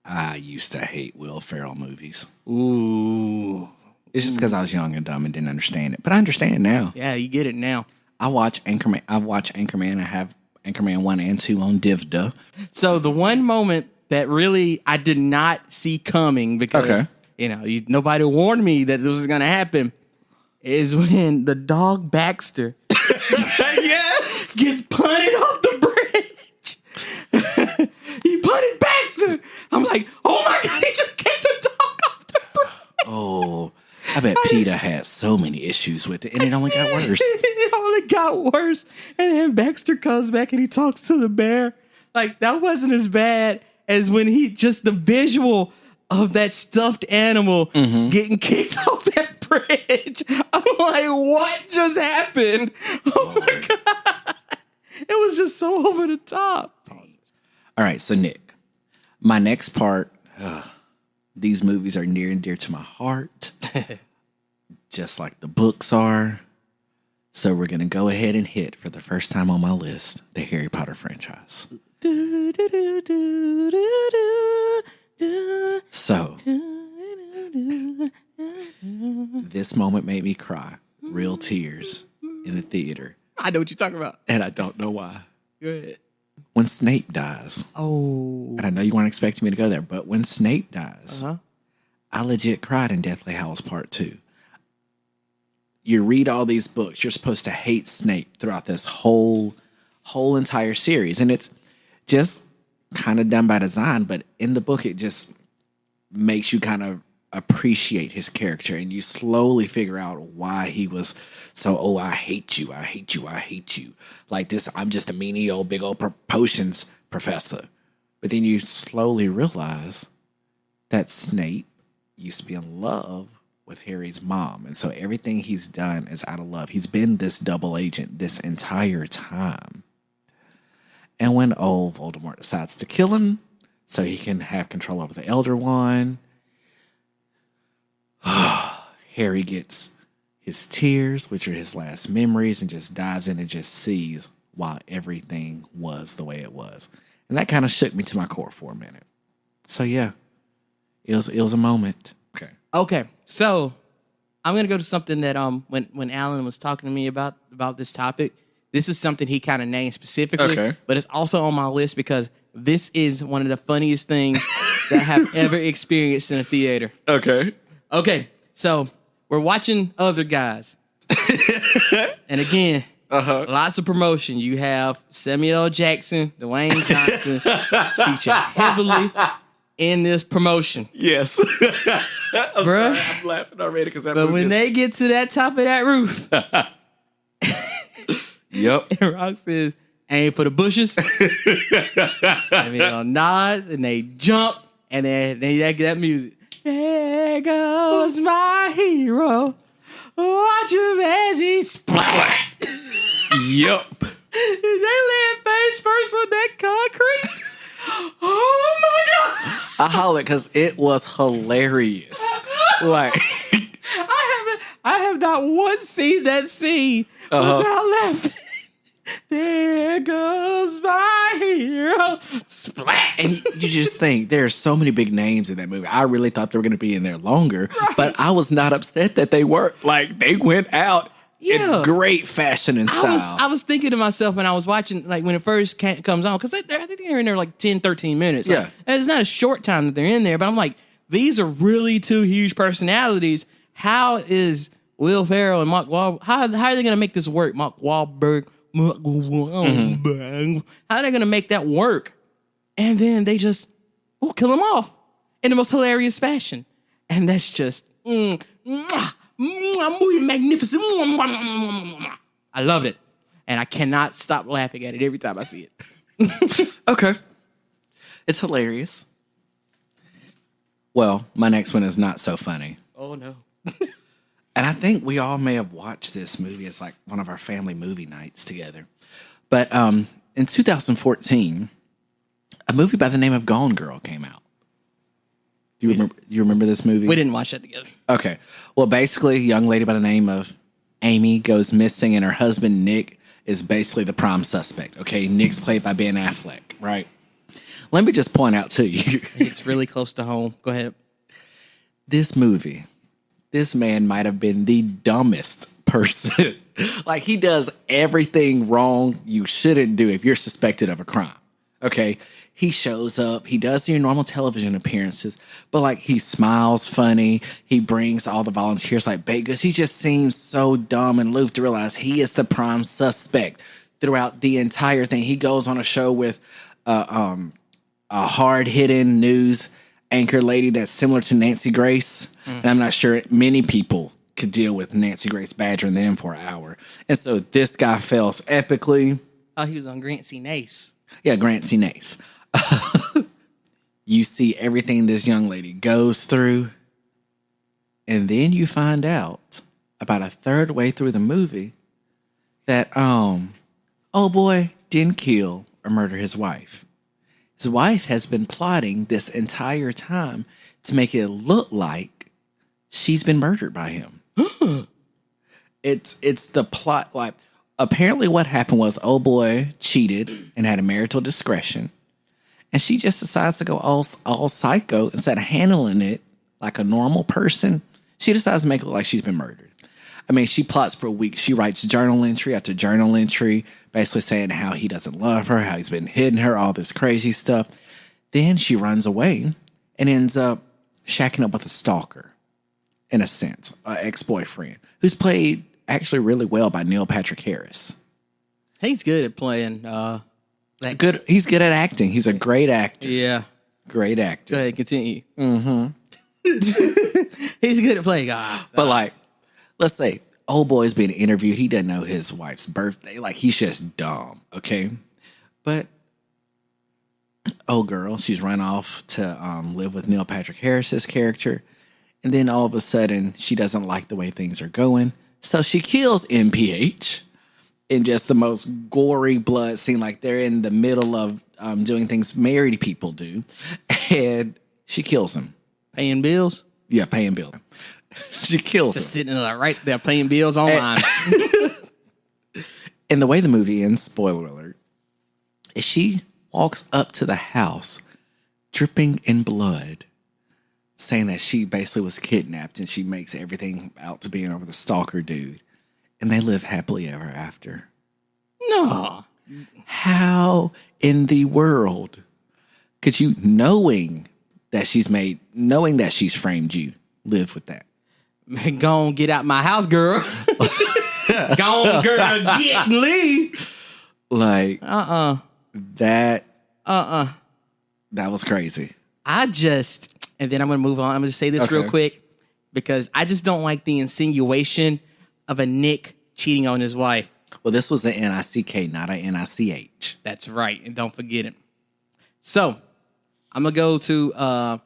I used to hate Will Ferrell movies. Ooh. It's just because I was young and dumb and didn't understand it. But I understand now. Yeah, you get it now. I watch Anchorman. I have Anchorman 1 and 2 on Divda. So the one moment that really I did not see coming because, nobody warned me that this was going to happen is when the dog Baxter yes, gets punted off the bridge. He punted Baxter. I'm like, oh my God, he just kicked a dog off the bridge. Oh, I bet Peter had so many issues with it, and it only got worse. It only got worse. And then Baxter comes back and he talks to the bear. Like, that wasn't as bad as when the visual of that stuffed animal getting kicked off that bridge. I'm like, what just happened? Oh my God. It was just so over the top. All right, so Nick, my next part, these movies are near and dear to my heart, just like the books are. So we're going to go ahead and hit, for the first time on my list, the Harry Potter franchise. So, this moment made me cry. Real tears in the theater. I know what you're talking about. And I don't know why. Go ahead. When Snape dies. Oh. And I know you weren't expecting me to go there, but when Snape dies, I legit cried in Deathly Hallows Part 2. You read all these books, you're supposed to hate Snape throughout this whole entire series. And it's just kind of done by design, but in the book, it just makes you kind of appreciate his character, and you slowly figure out why he was so, I hate you. Like this, I'm just a meanie old big old potions professor. But then you slowly realize that Snape used to be in love with Harry's mom, and so everything he's done is out of love. He's been this double agent this entire time. And when old Voldemort decides to kill him so he can have control over the Elder Wand, Harry gets his tears, which are his last memories, and just dives in and just sees why everything was the way it was. And that kind of shook me to my core for a minute. So yeah, it was a moment. Okay. So I'm gonna go to something that when Alan was talking to me about this topic, this is something he kind of named specifically, but it's also on my list because this is one of the funniest things that I have ever experienced in a theater. Okay, so we're watching Other Guys. And again, lots of promotion. You have Samuel L. Jackson, Dwayne Johnson featured heavily in this promotion. Yes. I'm sorry, I'm laughing already because But when they get to that top of that roof, yep. and Rock says, aim for the bushes. Samuel nods and they jump and then that music. There goes my hero. Watch him as he splat. Yup. They land face first on that concrete. Oh my God. I hollered because it was hilarious. Like, I have not once seen that scene without laughing. There goes my hero. Splat. and you just think there are so many big names in that movie. I really thought they were going to be in there longer, but I was not upset that they were. Like, they went out in great fashion and style. I was thinking to myself when I was watching, like, when it first comes on, because I think they're in there like 10, 13 minutes. Yeah. Like, and it's not a short time that they're in there, but I'm like, these are really two huge personalities. How is Will Ferrell and Mark Wahlberg, how are they going to make this work? Mark Wahlberg. How are they going to make that work? And then they just kill him off in the most hilarious fashion. And that's just movie magnificent. I loved it. And I cannot stop laughing at it every time I see it. Okay. It's hilarious. Well, my next one is not so funny. Oh, no. And I think we all may have watched this movie as like one of our family movie nights together. But in 2014, a movie by the name of Gone Girl came out. Do you remember this movie? We didn't watch that together. Okay. Well, basically, a young lady by the name of Amy goes missing, and her husband, Nick, is basically the prime suspect. Okay. Nick's played by Ben Affleck, right? Let me just point out to you. It's really close to home. Go ahead. This movie, this man might have been the dumbest person. Like, he does everything wrong you shouldn't do if you're suspected of a crime. Okay? He shows up. He does your normal television appearances, but, like, he smiles funny. He brings all the volunteers like baked goods. He just seems so dumb and aloof to realize he is the prime suspect throughout the entire thing. He goes on a show with a hard-hitting news anchor lady that's similar to Nancy Grace. And I'm not sure many people could deal with Nancy Grace badgering them for an hour. And so this guy fails epically. Oh, he was on Grant C. Nace. Yeah, Grant C. Nace. You see everything this young lady goes through. And then you find out about a third way through the movie that, oh boy, didn't kill or murder his wife. His wife has been plotting this entire time to make it look like she's been murdered by him. It's the plot. Like, apparently what happened was, oh boy cheated and had a marital discretion. And she just decides to go all psycho. Instead of handling it like a normal person, she decides to make it look like she's been murdered. I mean, she plots for weeks. She writes journal entry after journal entry, basically saying how he doesn't love her, how he's been hitting her, all this crazy stuff. Then she runs away and ends up shacking up with a stalker, in a sense, an ex-boyfriend, who's played actually really well by Neil Patrick Harris. He's good at playing. Good. He's good at acting. He's a great actor. Yeah. Great actor. Go ahead, continue. Mm-hmm. He's good at playing. But like, let's say old boy's being interviewed. He doesn't know his wife's birthday. Like, he's just dumb. Okay. But old girl, she's run off to live with Neil Patrick Harris's character. And then all of a sudden, she doesn't like the way things are going. So she kills MPH in just the most gory blood scene. Like, they're in the middle of doing things married people do. And she kills him. Paying bills? Yeah, paying bills. She kills him. Just sitting right there paying bills online. And the way the movie ends, spoiler alert, is she walks up to the house dripping in blood, saying that she basically was kidnapped, and she makes everything out to being over the stalker dude. And they live happily ever after. No. How in the world could you, knowing that she's framed you, live with that? Go on, get out my house, girl. Go on, girl, get and leave. Like, that was crazy. And then I'm going to move on. I'm going to say this real quick, because I just don't like the insinuation of a Nick cheating on his wife. Well, this was an N-I-C-K, not an N-I-C-H. That's right, and don't forget it. So, I'm going to go to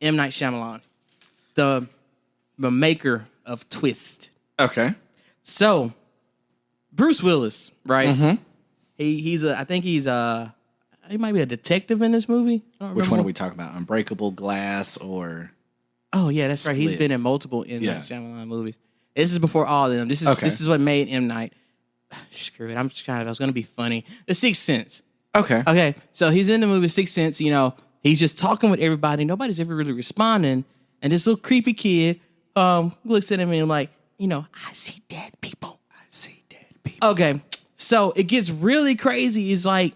M. Night Shyamalan. the maker of Twist. Okay. So, Bruce Willis, right? Mm-hmm. I think he might be a detective in this movie. Which one are we talking about? Unbreakable, Glass, or? Oh yeah, that's Split. right. He's been in multiple Shyamalan movies. This is before all of them. This is what made M. Night. Screw it. I was going to be funny. The Sixth Sense. Okay. So he's in the movie Sixth Sense. You know, he's just talking with everybody. Nobody's ever really responding. And this little creepy kid looks at him and like, you know, I see dead people. Okay. So it gets really crazy. It's like,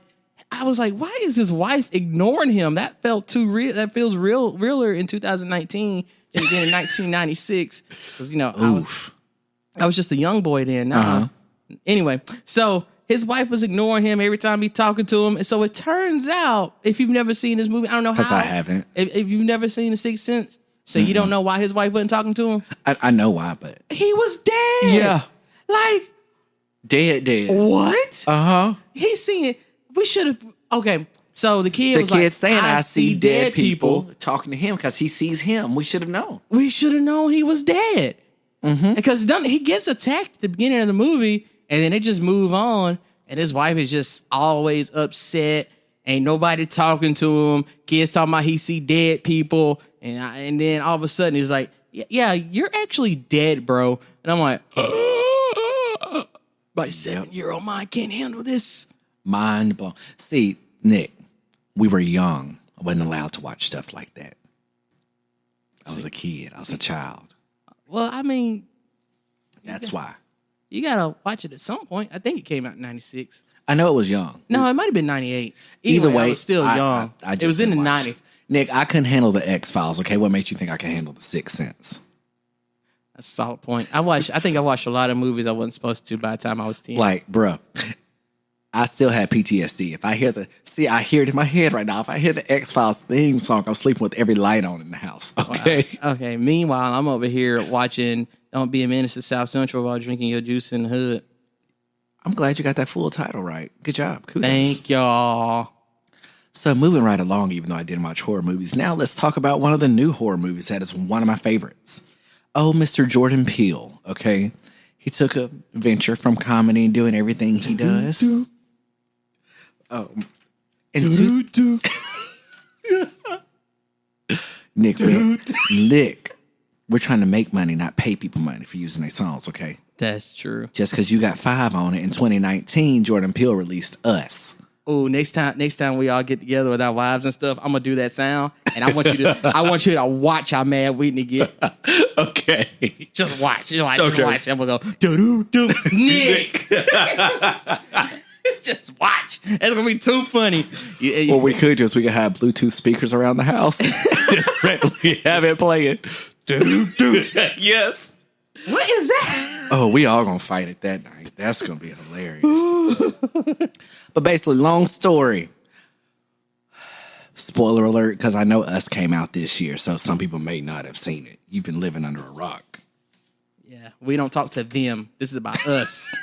I was like, why is his wife ignoring him? That felt too real. That feels realer in 2019 than in 1996. Because, you know, I was just a young boy then. Anyway, so his wife was ignoring him every time he's talking to him. And so it turns out, if you've never seen this movie, I don't know how. Because I haven't. If you've never seen The Sixth Sense, so you don't know why his wife wasn't talking to him? I know why, but. He was dead. Yeah. Like. Dead. What? Uh-huh. He's seeing. We should have. Okay. So the kid was like, saying, I see dead people talking to him because he sees him. We should have known. We should have known he was dead. Mm-hmm. Because he gets attacked at the beginning of the movie, and then they just move on, and his wife is just always upset. Ain't nobody talking to him. Kids talking about he see dead people, and then all of a sudden he's like, yeah, you're actually dead, bro. And I'm like, my 7-year-old mind can't handle this. Mind blown. See, Nick, we were young. I wasn't allowed to watch stuff like that. I was a kid. I was a child. Well, I mean, that's why. You gotta watch it at some point. I think it came out in 96. I know it was young. No, it might have been 98. Either way, I was still young. It was in the 90s. Nick, I couldn't handle the X-Files, okay? What makes you think I can handle the Sixth Sense? That's a solid point. I think I watched a lot of movies I wasn't supposed to by the time I was 10. Like, bruh, I still had PTSD. If I hear I hear it in my head right now. If I hear the X-Files theme song, I'm sleeping with every light on in the house. Okay. Wow. Okay. Meanwhile, I'm over here watching Don't Be a Menace to South Central while drinking your juice in the hood. I'm glad you got that full title right. Good job. Kudos. Thank y'all. So moving right along, even though I didn't watch horror movies, now let's talk about one of the new horror movies that is one of my favorites. Oh, Mr. Jordan Peele, okay? He took a venture from comedy and doing everything he does. Nick, we're trying to make money, not pay people money for using their songs, okay? That's true. Just because you got 5 on it in 2019, Jordan Peele released Us. Oh, next time we all get together with our wives and stuff, I'm gonna do that sound, and I want you to watch how mad Whitney get. Okay, just watch. Just watch. I'm gonna go do do Nick. Just watch. It's gonna be too funny. Well, we could have Bluetooth speakers around the house. Just randomly have it playing. Do. Yes. What is that? Oh, we all gonna fight it that night. That's gonna be hilarious. But basically, long story. Spoiler alert, because I know Us came out this year, so some people may not have seen it. You've been living under a rock. Yeah, we don't talk to them. This is about us.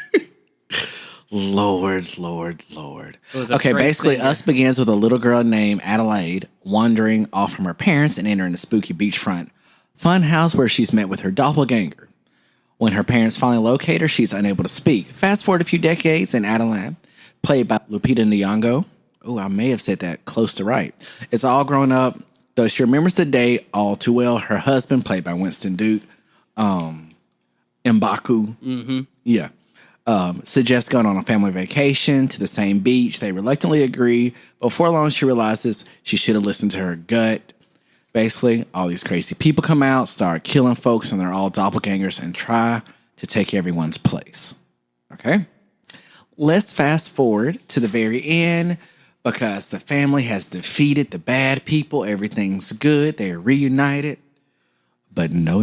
Lord. Okay, basically, singer. Us begins with a little girl named Adelaide wandering off from her parents and entering a spooky beachfront fun house where she's met with her doppelganger. When her parents finally locate her, she's unable to speak. Fast forward a few decades, and Adelaide, played by Lupita Nyong'o, I may have said that close to right, is all grown up, though she remembers the day all too well. Her husband, played by Winston Duke, M'Baku, suggests going on a family vacation to the same beach. They reluctantly agree. Before long, she realizes she should have listened to her gut. Basically, all these crazy people come out, start killing folks, and they're all doppelgangers and try to take everyone's place. Okay? Let's fast forward to the very end because the family has defeated the bad people. Everything's good. They're reunited. But no.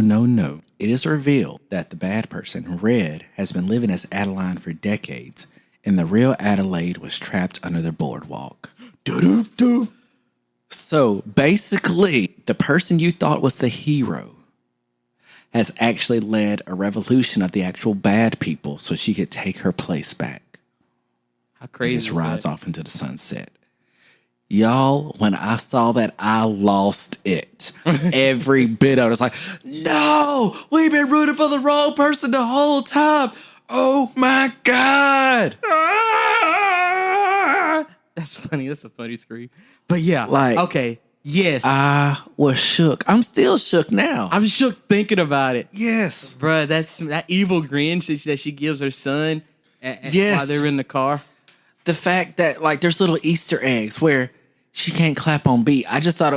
It is revealed that the bad person, Red, has been living as Adeline for decades, and the real Adelaide was trapped under the boardwalk. Do. So basically, the person you thought was the hero has actually led a revolution of the actual bad people so she could take her place back. How crazy. Just rides off into the sunset. Y'all, when I saw that, I lost it. Every bit of it. It's like, no, we've been rooting for the wrong person the whole time. Oh my God. That's funny. That's a funny scream. But yeah, Like, okay. Yes. I was shook. I'm still shook now. I'm shook thinking about it. Yes. Bruh, that evil grin that she gives her son Yes. while they're in the car. The fact that, like, there's little Easter eggs where she can't clap on beat. I just thought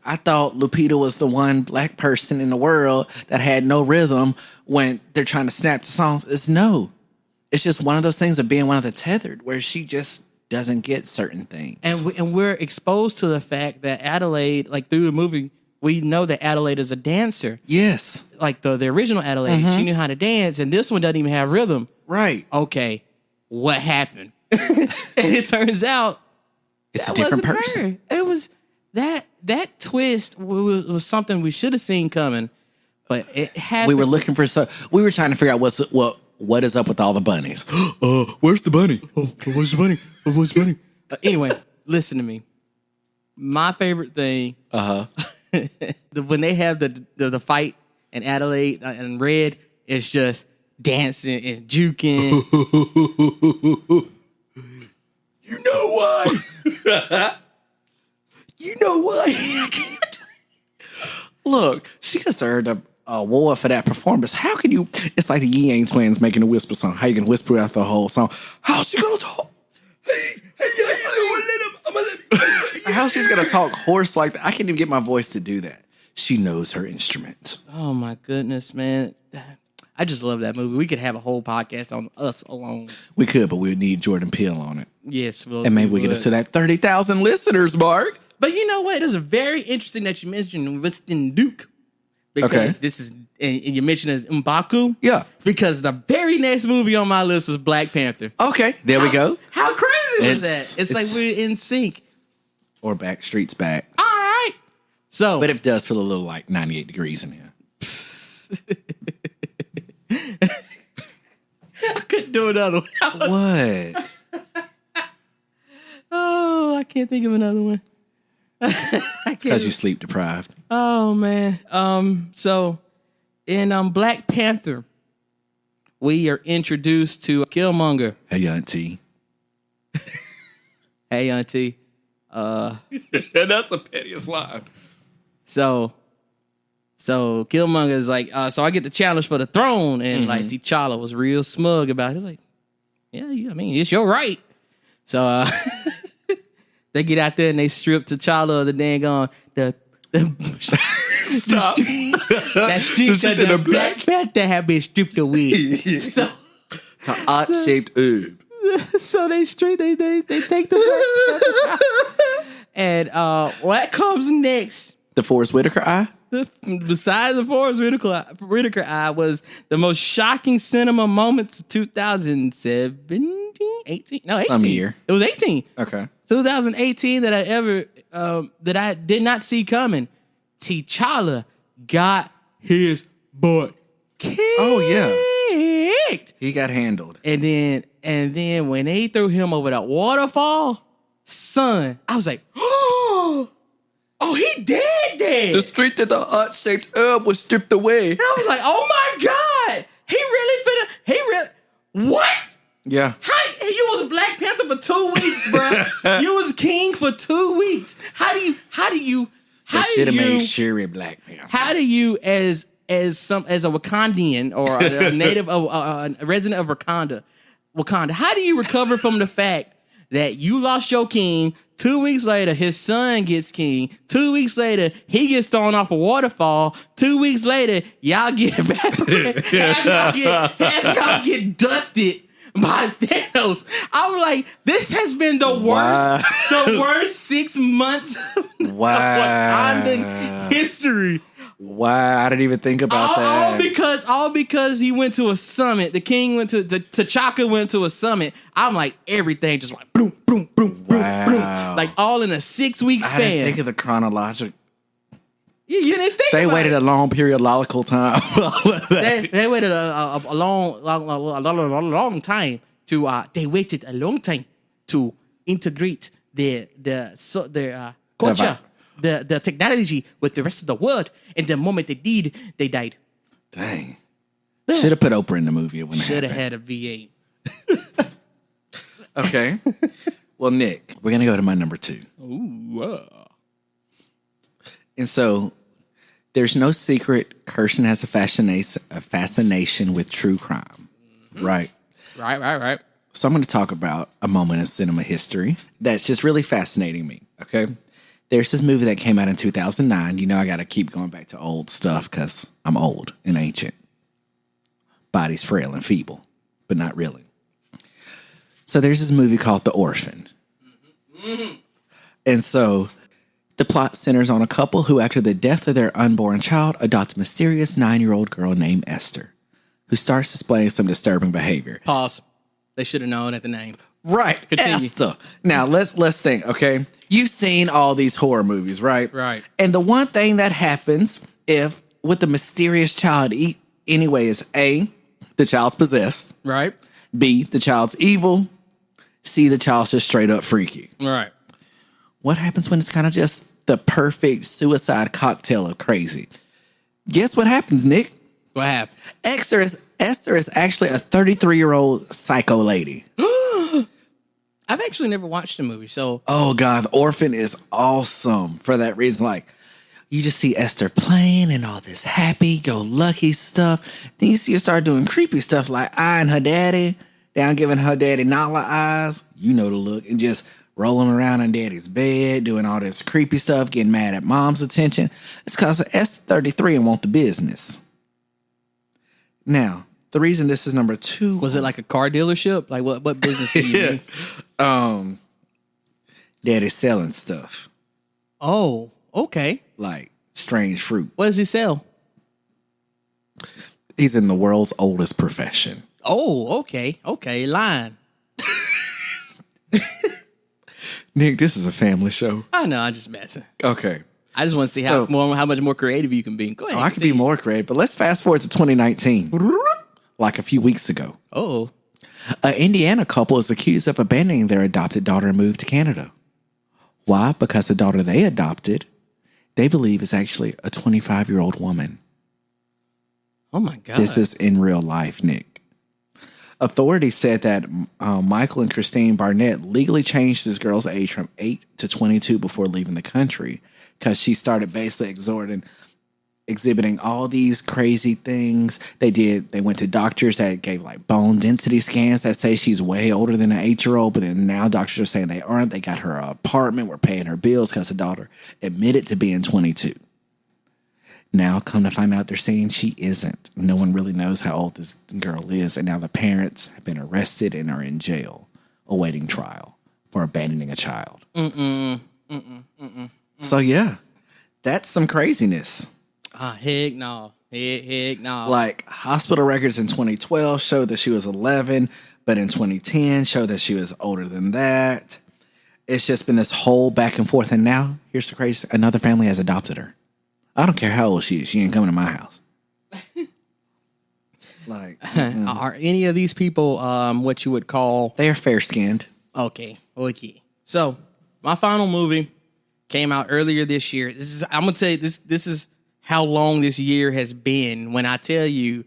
I thought Lupita was the one black person in the world that had no rhythm when they're trying to snap the songs. It's just one of those things of being one of the tethered where she just doesn't get certain things. And we're exposed to the fact that Adelaide, like through the movie, we know that Adelaide is a dancer. Yes. Like the original Adelaide, she knew how to dance, and this one doesn't even have rhythm. Right. Okay, what happened? And it turns out it's a different person. Her. It was that twist was something we should have seen coming, but it happened. We were looking for we were trying to figure out what is up with all the bunnies. Where's the bunny? Where's the bunny? Where's the bunny? Anyway, listen to me. My favorite thing, when they have the fight and Adelaide and Red is just dancing and juking. You know why? You know why? Look, she deserved a award for that performance. How can you? It's like the Yi Yang twins making a whisper song. How you can whisper out the whole song? How's she gonna talk? Hey, how you doing? How's she's gonna talk hoarse like that? I can't even get my voice to do that. She knows her instrument. Oh my goodness, man. I just love that movie. We could have a whole podcast on us alone. We could, but we would need Jordan Peele on it. Yes, and maybe we get us to that 30,000 listeners mark. But you know what? It is very interesting that you mentioned Winston Duke. Because this is, and you mentioned as M'Baku. Yeah. Because the very next movie on my list is Black Panther. Okay, there we go. How crazy was that? It's like we're in sync. Or Backstreet's Back. All right. So, but it does feel a little like 98 degrees in here. I couldn't do another one. What? Oh, I can't think of another one. Because you're sleep deprived. Oh man. So in Black Panther, we are introduced to Killmonger. Hey, Auntie. Hey, Auntie. That's the pettiest line. So Killmonger is like, so I get the challenge for the throne, and like T'Challa was real smug about it. He's like, yeah, I mean, it's your right. So they get out there and they strip T'Challa of the dang on the Stop. that street the Black Panther have been stripped away. So odd-shaped herb. So they take the Black Panther. And what comes next? The Forrest Whitaker eye? Besides the Forrest Whitaker eye was the most shocking cinema moments of 2017, 18? No, 18. Some year. It was 18. Okay. 2018 that I did not see coming. T'Challa got his butt kicked. Oh yeah. He got handled. And then when they threw him over that waterfall, son, I was like, oh, he dead. The street that the odd-shaped herb was stripped away. And I was like, oh my God. What? Yeah. You was Black Panther for 2 weeks, bro. You was king for 2 weeks. How do you should have made Shuri Black Panther. How do you as a Wakandian or a native of a resident of Wakanda, how do you recover from the fact that you lost your king? 2 weeks later, his son gets king. 2 weeks later, he gets thrown off a waterfall. 2 weeks later, y'all get evaporated. y'all get dusted by Thanos. I was like, this has been the worst 6 months of Wakandan history. Wow, I didn't even think about that. All because he went to a summit. The king went to T'Chaka went to a summit. I'm like, everything just like boom, boom, boom, boom, boom, like all in a 6 week span. I didn't think of the chronological. You didn't think they waited a long periodical time. They waited a long time to. They waited a long time to integrate culture, the technology with the rest of the world. And the moment they did, they died. Dang. Should have put Oprah in the movie. Should have had a V8. Okay. Well, Nick, we're going to go to my number 2. Ooh. And so there's no secret Kirstan has a fascination with true crime. Mm-hmm. Right? Right. So I'm going to talk about a moment in cinema history that's just really fascinating me, okay? There's this movie that came out in 2009. You know I got to keep going back to old stuff because I'm old and ancient. Body's frail and feeble, but not really. So there's this movie called The Orphan. Mm-hmm. And so the plot centers on a couple who, after the death of their unborn child, adopt a mysterious 9-year-old girl named Esther, who starts displaying some disturbing behavior. Pause. They should have known at the name. Right. Continue. Esther. Now, let's think, okay? You've seen all these horror movies, right? Right. And the one thing that happens if with the mysterious child anyway is A, the child's possessed. Right. B, the child's evil. C, the child's just straight up freaky. Right. What happens when it's kind of just the perfect suicide cocktail of crazy? Guess what happens, Nick? What happened? Esther is actually a 33-year-old psycho lady. I've actually never watched the movie, so... Oh, God, The Orphan is awesome for that reason. Like, you just see Esther playing and all this happy-go-lucky stuff. Then you see her start doing creepy stuff like eyeing her daddy, down giving her daddy Nala eyes. You know the look. And just rolling around in daddy's bed, doing all this creepy stuff, getting mad at mom's attention. It's because Esther 33 and want the business. Now, the reason this is number 2... Was it like a car dealership? Like what business do you mean? Daddy's selling stuff. Oh, okay. Like strange fruit. What does he sell? He's in the world's oldest profession. Oh, okay. Okay, line. Nick, this is a family show. I know, I'm just messing. Okay. I just want to see how much more creative you can be. Go ahead. I can be more creative, but let's fast forward to 2019. Like a few weeks ago. Oh. An Indiana couple is accused of abandoning their adopted daughter and moved to Canada. Why? Because the daughter they adopted, they believe is actually a 25-year-old woman. Oh, my God. This is in real life, Nick. Authorities said that Michael and Christine Barnett legally changed this girl's age from 8 to 22 before leaving the country because she started basically exhibiting all these crazy things. They went to doctors that gave like bone density scans that say she's way older than an 8-year-old, but then now doctors are saying they aren't. They got her an apartment, we're paying her bills because the daughter admitted to being 22. Now, come to find out, they're saying she isn't. No one really knows how old this girl is. And now the parents have been arrested and are in jail awaiting trial for abandoning a child. So, yeah, that's some craziness. Heck no. Heck no. Like, hospital records in 2012 showed that she was 11, but in 2010 showed that she was older than that. It's just been this whole back and forth. And now, here's the crazy, another family has adopted her. I don't care how old she is. She ain't coming to my house. Like, are any of these people what you would call... They are fair-skinned. Okay. So, my final movie came out earlier this year. I'm going to tell you, this is how long this year has been when I tell you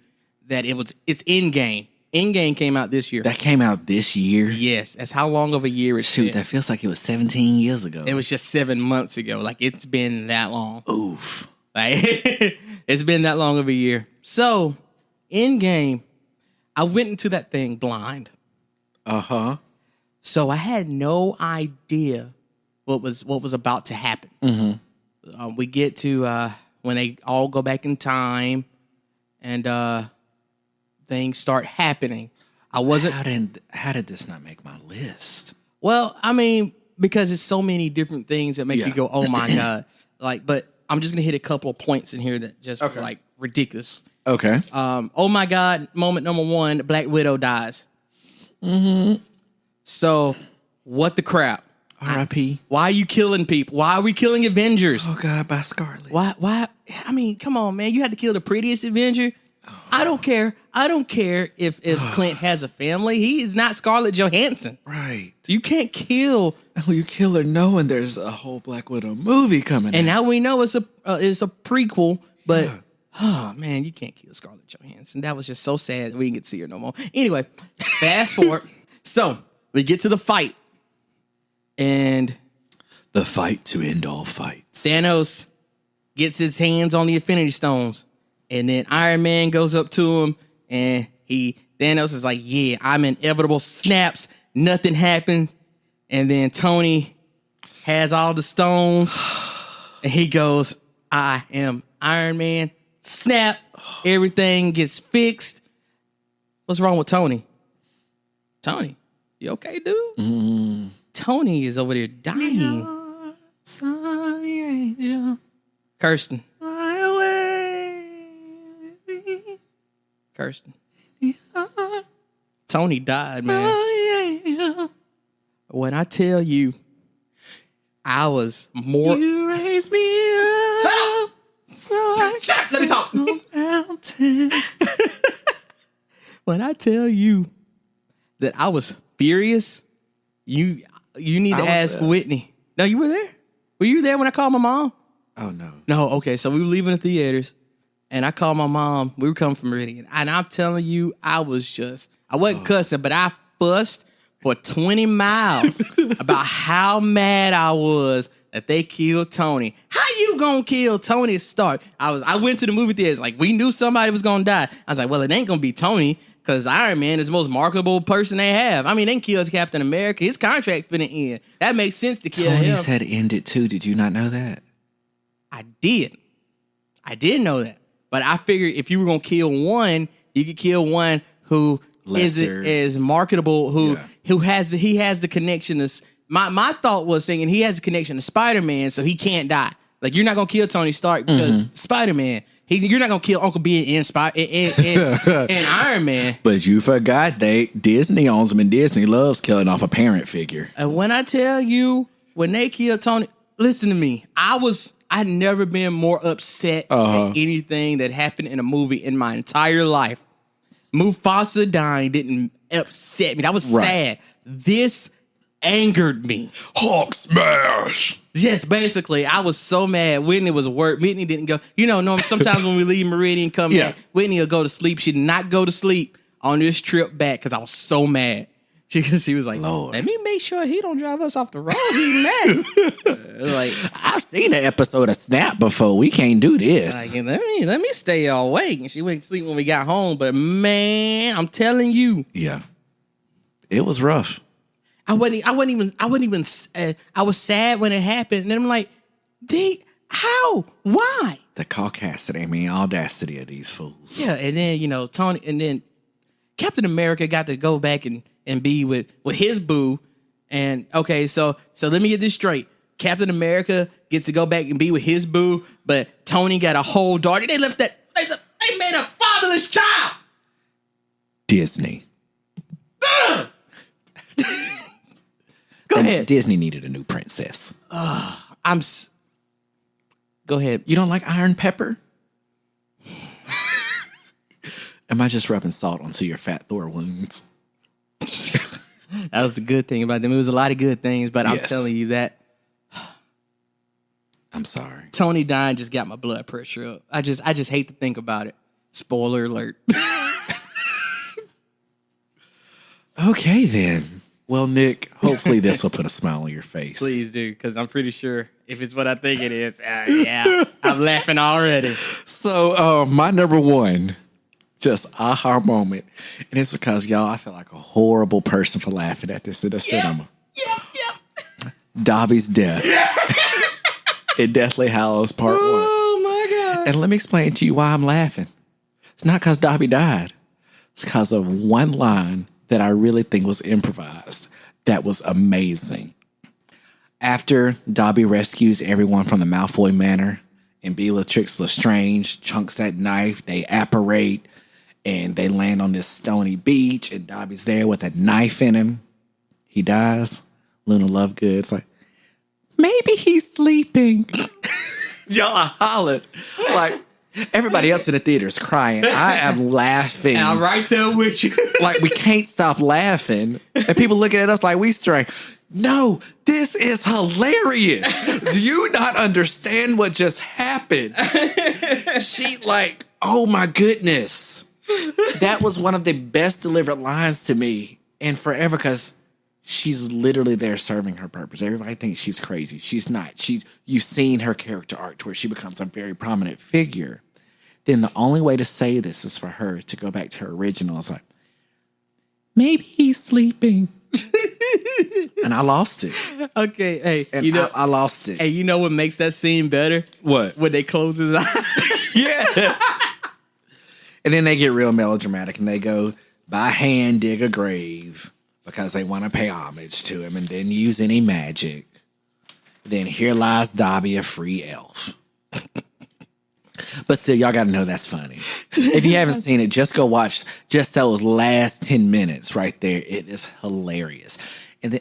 that it's Endgame. Endgame came out this year. That came out this year? Yes. That's how long of a year it's been. Shoot, that feels like it was 17 years ago. It was just 7 months ago. Like, it's been that long. Oof. Like, it's been that long of a year. So, Endgame, I went into that thing blind. Uh-huh. So I had no idea what was about to happen. Mm-hmm. We get to when they all go back in time, and things start happening. I wasn't. How did this not make my list? Well, I mean, because it's so many different things that make you go, "Oh my God!" Like, but I'm just gonna hit a couple of points in here that just were like ridiculous. Okay. Oh my God! Moment number 1: Black Widow dies. Mm-hmm. So, what the crap? R.I.P. Why are you killing people? Why are we killing Avengers? Oh God, by Scarlet. Why? I mean, come on, man! You had to kill the prettiest Avenger. Oh. I don't care. I don't care if Clint has a family. He is not Scarlett Johansson. Right. You can't kill Oh, you kill her knowing there's a whole Black Widow movie coming. And now we know it's a prequel, but oh man, you can't kill Scarlett Johansson. That was just so sad that we didn't get to see her no more. Anyway, fast forward. So we get to the fight, and the fight to end all fights. Thanos gets his hands on the Infinity Stones, and then Iron Man goes up to him, and Thanos is like, "Yeah, I'm inevitable." Snaps, nothing happens, and then Tony has all the stones, and he goes, "I am Iron Man." Snap, everything gets fixed. What's wrong with Tony? Tony, you okay, dude? Tony is over there dying. Angel, Kirstan. fly away. Kirstan. Tony died, man. When I tell you, I was more. You raised me up. Shut up! So I Shut up! Let me talk. mountains. When I tell you that I was furious, you need to ask there. Whitney. No, you were there. Were you there when I called my mom? Oh no. No. Okay, so we were leaving the theaters, and I called my mom. We were coming from Meridian, and I'm telling you, I wasn't cussing, but I fussed for 20 miles about how mad I was that they killed Tony. How you gonna kill Tony Stark? I went to the movie theaters like we knew somebody was gonna die. I was like, well, it ain't gonna be Tony because Iron Man is the most marketable person they have. I mean, they killed Captain America. His contract finna end. That makes sense to kill him. Tony's had ended too. Did you not know that? I did know that, but I figured if you were gonna kill one, you could kill one who isn't as marketable, who has the connection to. My thought was thinking he has a connection to Spider-Man, so he can't die. Like, you're not going to kill Tony Stark because Spider-Man. You're not going to kill Uncle Ben and Iron Man. But you forgot Disney owns them, and Disney loves killing off a parent figure. And when I tell you, when they killed Tony, listen to me. I'd never been more upset at anything that happened in a movie in my entire life. Mufasa dying didn't upset me. That was sad. This angered me. Hulk smash. Yes, basically, I was so mad. Whitney was work. Whitney didn't go. Sometimes when we leave Meridian, come back, Whitney will go to sleep. She did not go to sleep on this trip back because I was so mad. She was like, Lord, let me make sure he don't drive us off the road. He mad. Like, I've seen an episode of Snap before. We can't do this. Like, let me stay awake. And she went to sleep when we got home. But man, I'm telling you, it was rough. I was sad when it happened. And I'm like, how? Why? The caucasity, audacity of these fools. Yeah, and then, Tony, and then Captain America got to go back and be with his boo. And okay, so let me get this straight. Captain America gets to go back and be with his boo, but Tony got a whole daughter. They made a fatherless child. Disney. Go ahead. Disney needed a new princess. Go ahead. You don't like Iron Pepper? Am I just rubbing salt onto your fat Thor wounds? That was the good thing about them. It was a lot of good things, but I'm telling you that. I'm sorry. Tony dying just got my blood pressure up. I just hate to think about it. Spoiler alert. Okay, then. Well, Nick, hopefully this will put a smile on your face. Please do, because I'm pretty sure if it's what I think it is, I'm laughing already. So, my number one, just aha moment. And it's because, y'all, I feel like a horrible person for laughing at this in the cinema. Yep. Dobby's death. In Deathly Hallows Part 1. Oh, my God. And let me explain to you why I'm laughing. It's not because Dobby died. It's because of one line that I really think was improvised. That was amazing. After Dobby rescues everyone from the Malfoy Manor and Bellatrix Lestrange chunks that knife, they apparate and they land on this stony beach and Dobby's there with a knife in him. He dies. Luna Lovegood's like, maybe he's sleeping. Y'all are hollered. Like, everybody else in the theater is crying. I am laughing. And I'm right there with you. Like, we can't stop laughing. And people looking at us like we strange. no, this is hilarious. Do you not understand what just happened? She like, oh my goodness. That was one of the best delivered lines to me and forever, because she's literally there serving her purpose. Everybody thinks she's crazy. She's not. You've seen her character arc to where she becomes a very prominent figure. Then the only way to say this is for her to go back to her original. It's like, maybe he's sleeping. And I lost it. Okay, hey, And I lost it. Hey, you know what makes that scene better? What? When they close his eyes. Yes. And then they get real melodramatic and they go by hand dig a grave because they want to pay homage to him and didn't use any magic. Then here lies Dobby, a free elf. But still, y'all got to know that's funny. If you haven't seen it, just go watch just those last 10 minutes right there. It is hilarious. And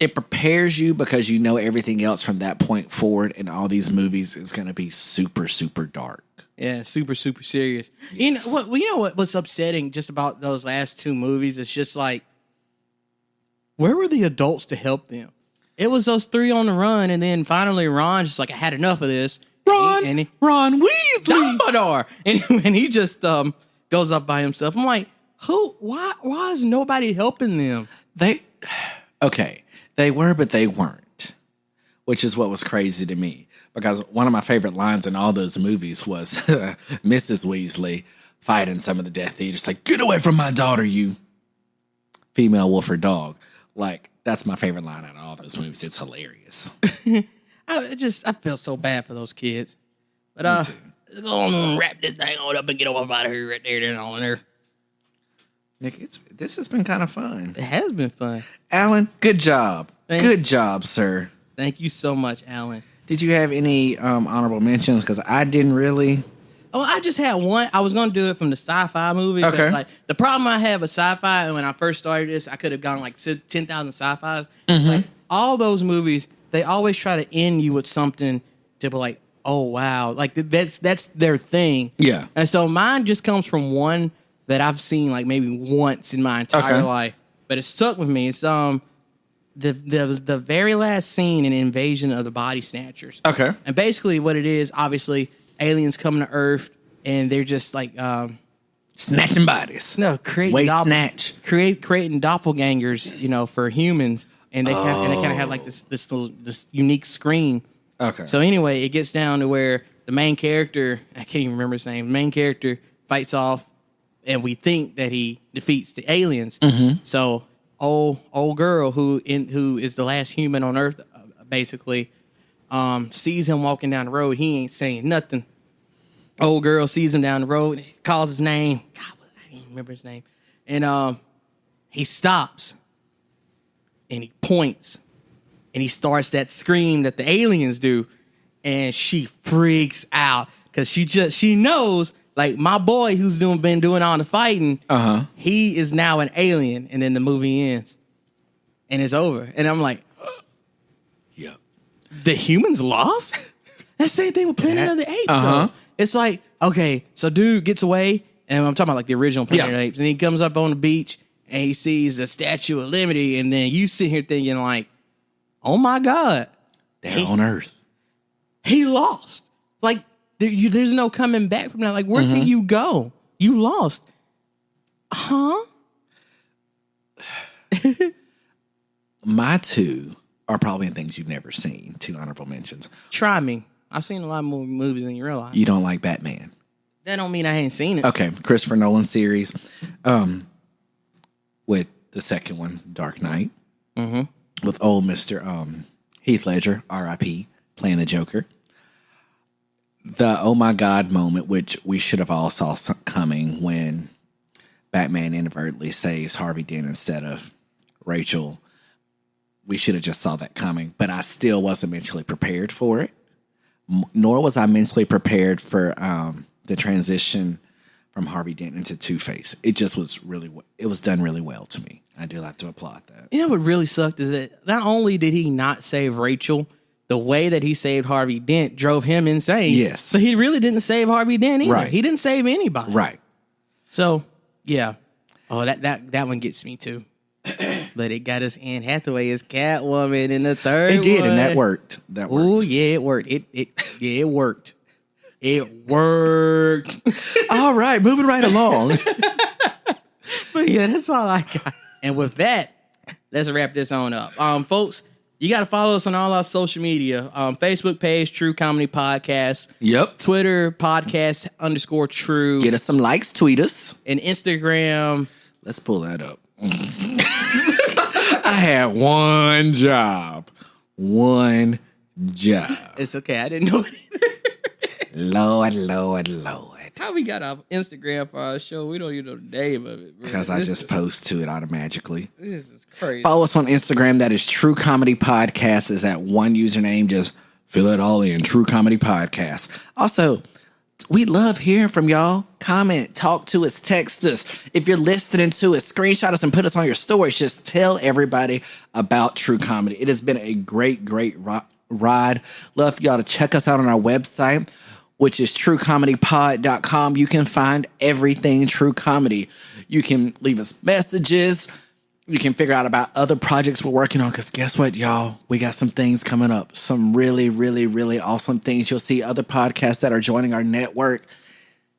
it prepares you because you know everything else from that point forward in all these movies is going to be super, super dark. Yeah, super, super serious. Yes. You know what's upsetting just about those last two movies? It's just like, where were the adults to help them? It was those three on the run, and then finally Ron just like, I had enough of this. Ron Weasley, Dumbledore, and he just goes up by himself. I'm like, who? Why is nobody helping them? They were, but they weren't, which is what was crazy to me. Because one of my favorite lines in all those movies was Mrs. Weasley fighting some of the Death Eaters, like, get away from my daughter, you female wolf or dog. Like, that's my favorite line out of all those movies. It's hilarious. I feel so bad for those kids. But let's go on and wrap this thing on up and get up out of here right there and on there. Nick, this has been kind of fun. It has been fun. Alan, good job. Good job, sir. Thank you so much, Alan. Did you have any honorable mentions? Because I didn't really. Oh, I just had one. I was going to do it from the sci-fi movie. Okay. Like, the problem I have with sci-fi, and when I first started this, I could have gone like 10,000 sci-fis. Mm-hmm. Like, all those movies, they always try to end you with something to be like, oh, wow. Like, that's their thing. Yeah. And so mine just comes from one that I've seen like maybe once in my entire life. But it stuck with me. It's the very last scene in Invasion of the Body Snatchers. Okay. And basically what it is, obviously, aliens come to Earth and they're just like snatching bodies. No, creating doppelgangers, for humans, and they kind of have like this unique screen. Okay. So anyway, it gets down to where the main character, I can't even remember his name. The main character fights off, and we think that he defeats the aliens. Mm-hmm. So old girl who is the last human on Earth, basically, sees him walking down the road. He ain't saying nothing. Old girl sees him down the road and she calls his name. God, I can't remember his name. And he stops and he points and he starts that scream that the aliens do. And she freaks out because she knows, like, my boy who's been doing all the fighting, he is now an alien. And then the movie ends and it's over. And I'm like, yep. The humans lost? That same thing with Planet of the Apes. Though. It's like, okay, so dude gets away, and I'm talking about like the original Planet of the Apes, and he comes up on the beach and he sees the Statue of Liberty, and then you sit here thinking like, oh my God, they're on Earth. He lost. Like there's no coming back from that. Like, where can you go? You lost. Huh? My two are probably things you've never seen. Two honorable mentions. Try me. I've seen a lot more movies than you realize. You don't like Batman. That don't mean I ain't seen it. Okay, Christopher Nolan series, with the second one, Dark Knight, with old Mr. Heath Ledger, R.I.P., playing the Joker. The oh my God moment, which we should have all saw coming when Batman inadvertently saves Harvey Dent instead of Rachel. We should have just saw that coming, but I still wasn't mentally prepared for it. Nor was I mentally prepared for the transition from Harvey Dent into Two-Face. It just was it was done really well to me. I do have to applaud that. You know what really sucked is that not only did he not save Rachel, the way that he saved Harvey Dent drove him insane. Yes. So he really didn't save Harvey Dent either. Right. He didn't save anybody. Right. So, yeah. Oh, that one gets me too. But it got us Anne Hathaway as Catwoman in the third one. It did, and that worked. Oh, yeah, it worked. It worked. It worked. All right, moving right along. But yeah, that's all I got. And with that, let's wrap this on up. Folks, you got to follow us on all our social media. Facebook page, True Comedy Podcast. Yep. Twitter, podcast _true. Get us some likes, tweet us. And Instagram. Let's pull that up. I had one job. It's okay. I didn't know it either. Lord. How we got our Instagram for our show? We don't even know the name of it. Because I just post to it automatically. This is crazy. Follow us on Instagram. That is True Comedy Podcast. Is that one username? Just fill it all in. True Comedy Podcast. Also, we love hearing from y'all. Comment, talk to us, text us. If you're listening to us, screenshot us and put us on your stories. Just tell everybody about True Comedy. It has been a great ride. Love for y'all to check us out on our website, which is truecomedypod.com. You can find everything True Comedy. You can leave us messages. You can figure out about other projects we're working on, because guess what, y'all? We got some things coming up. Some really awesome things. You'll see other podcasts that are joining our network.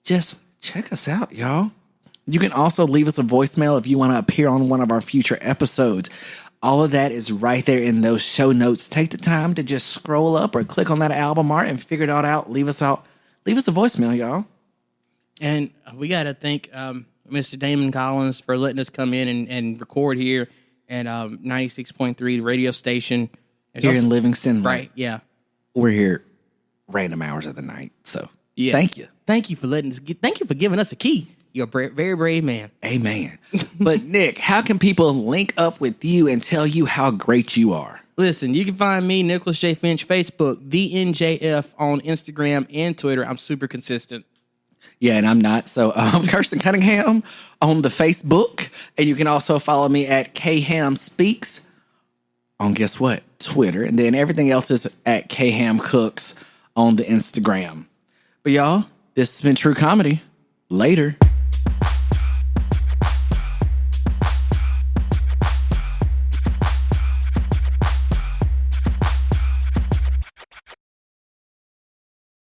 Just check us out, y'all. You can also leave us a voicemail if you want to appear on one of our future episodes. All of that is right there in those show notes. Take the time to just scroll up or click on that album art and figure it all out. Leave us a voicemail, y'all. And we got to thank Mr. Damon Collins for letting us come in and record here at 96.3 radio station. Here in Livingston. Right, yeah. We're here random hours of the night, so yeah. Thank you. Thank you for thank you for giving us a key. You're a very brave man. Amen. But Nick, how can people link up with you and tell you how great you are? Listen, you can find me, Nicholas J. Finch, Facebook, VNJF on Instagram and Twitter. I'm super consistent. Yeah, and I'm not. So Kirstan Cunningham on the Facebook. And you can also follow me at Kham Speaks on, guess what, Twitter. And then everything else is at Kham Cooks on the Instagram. But y'all, this has been True Comedy. Later.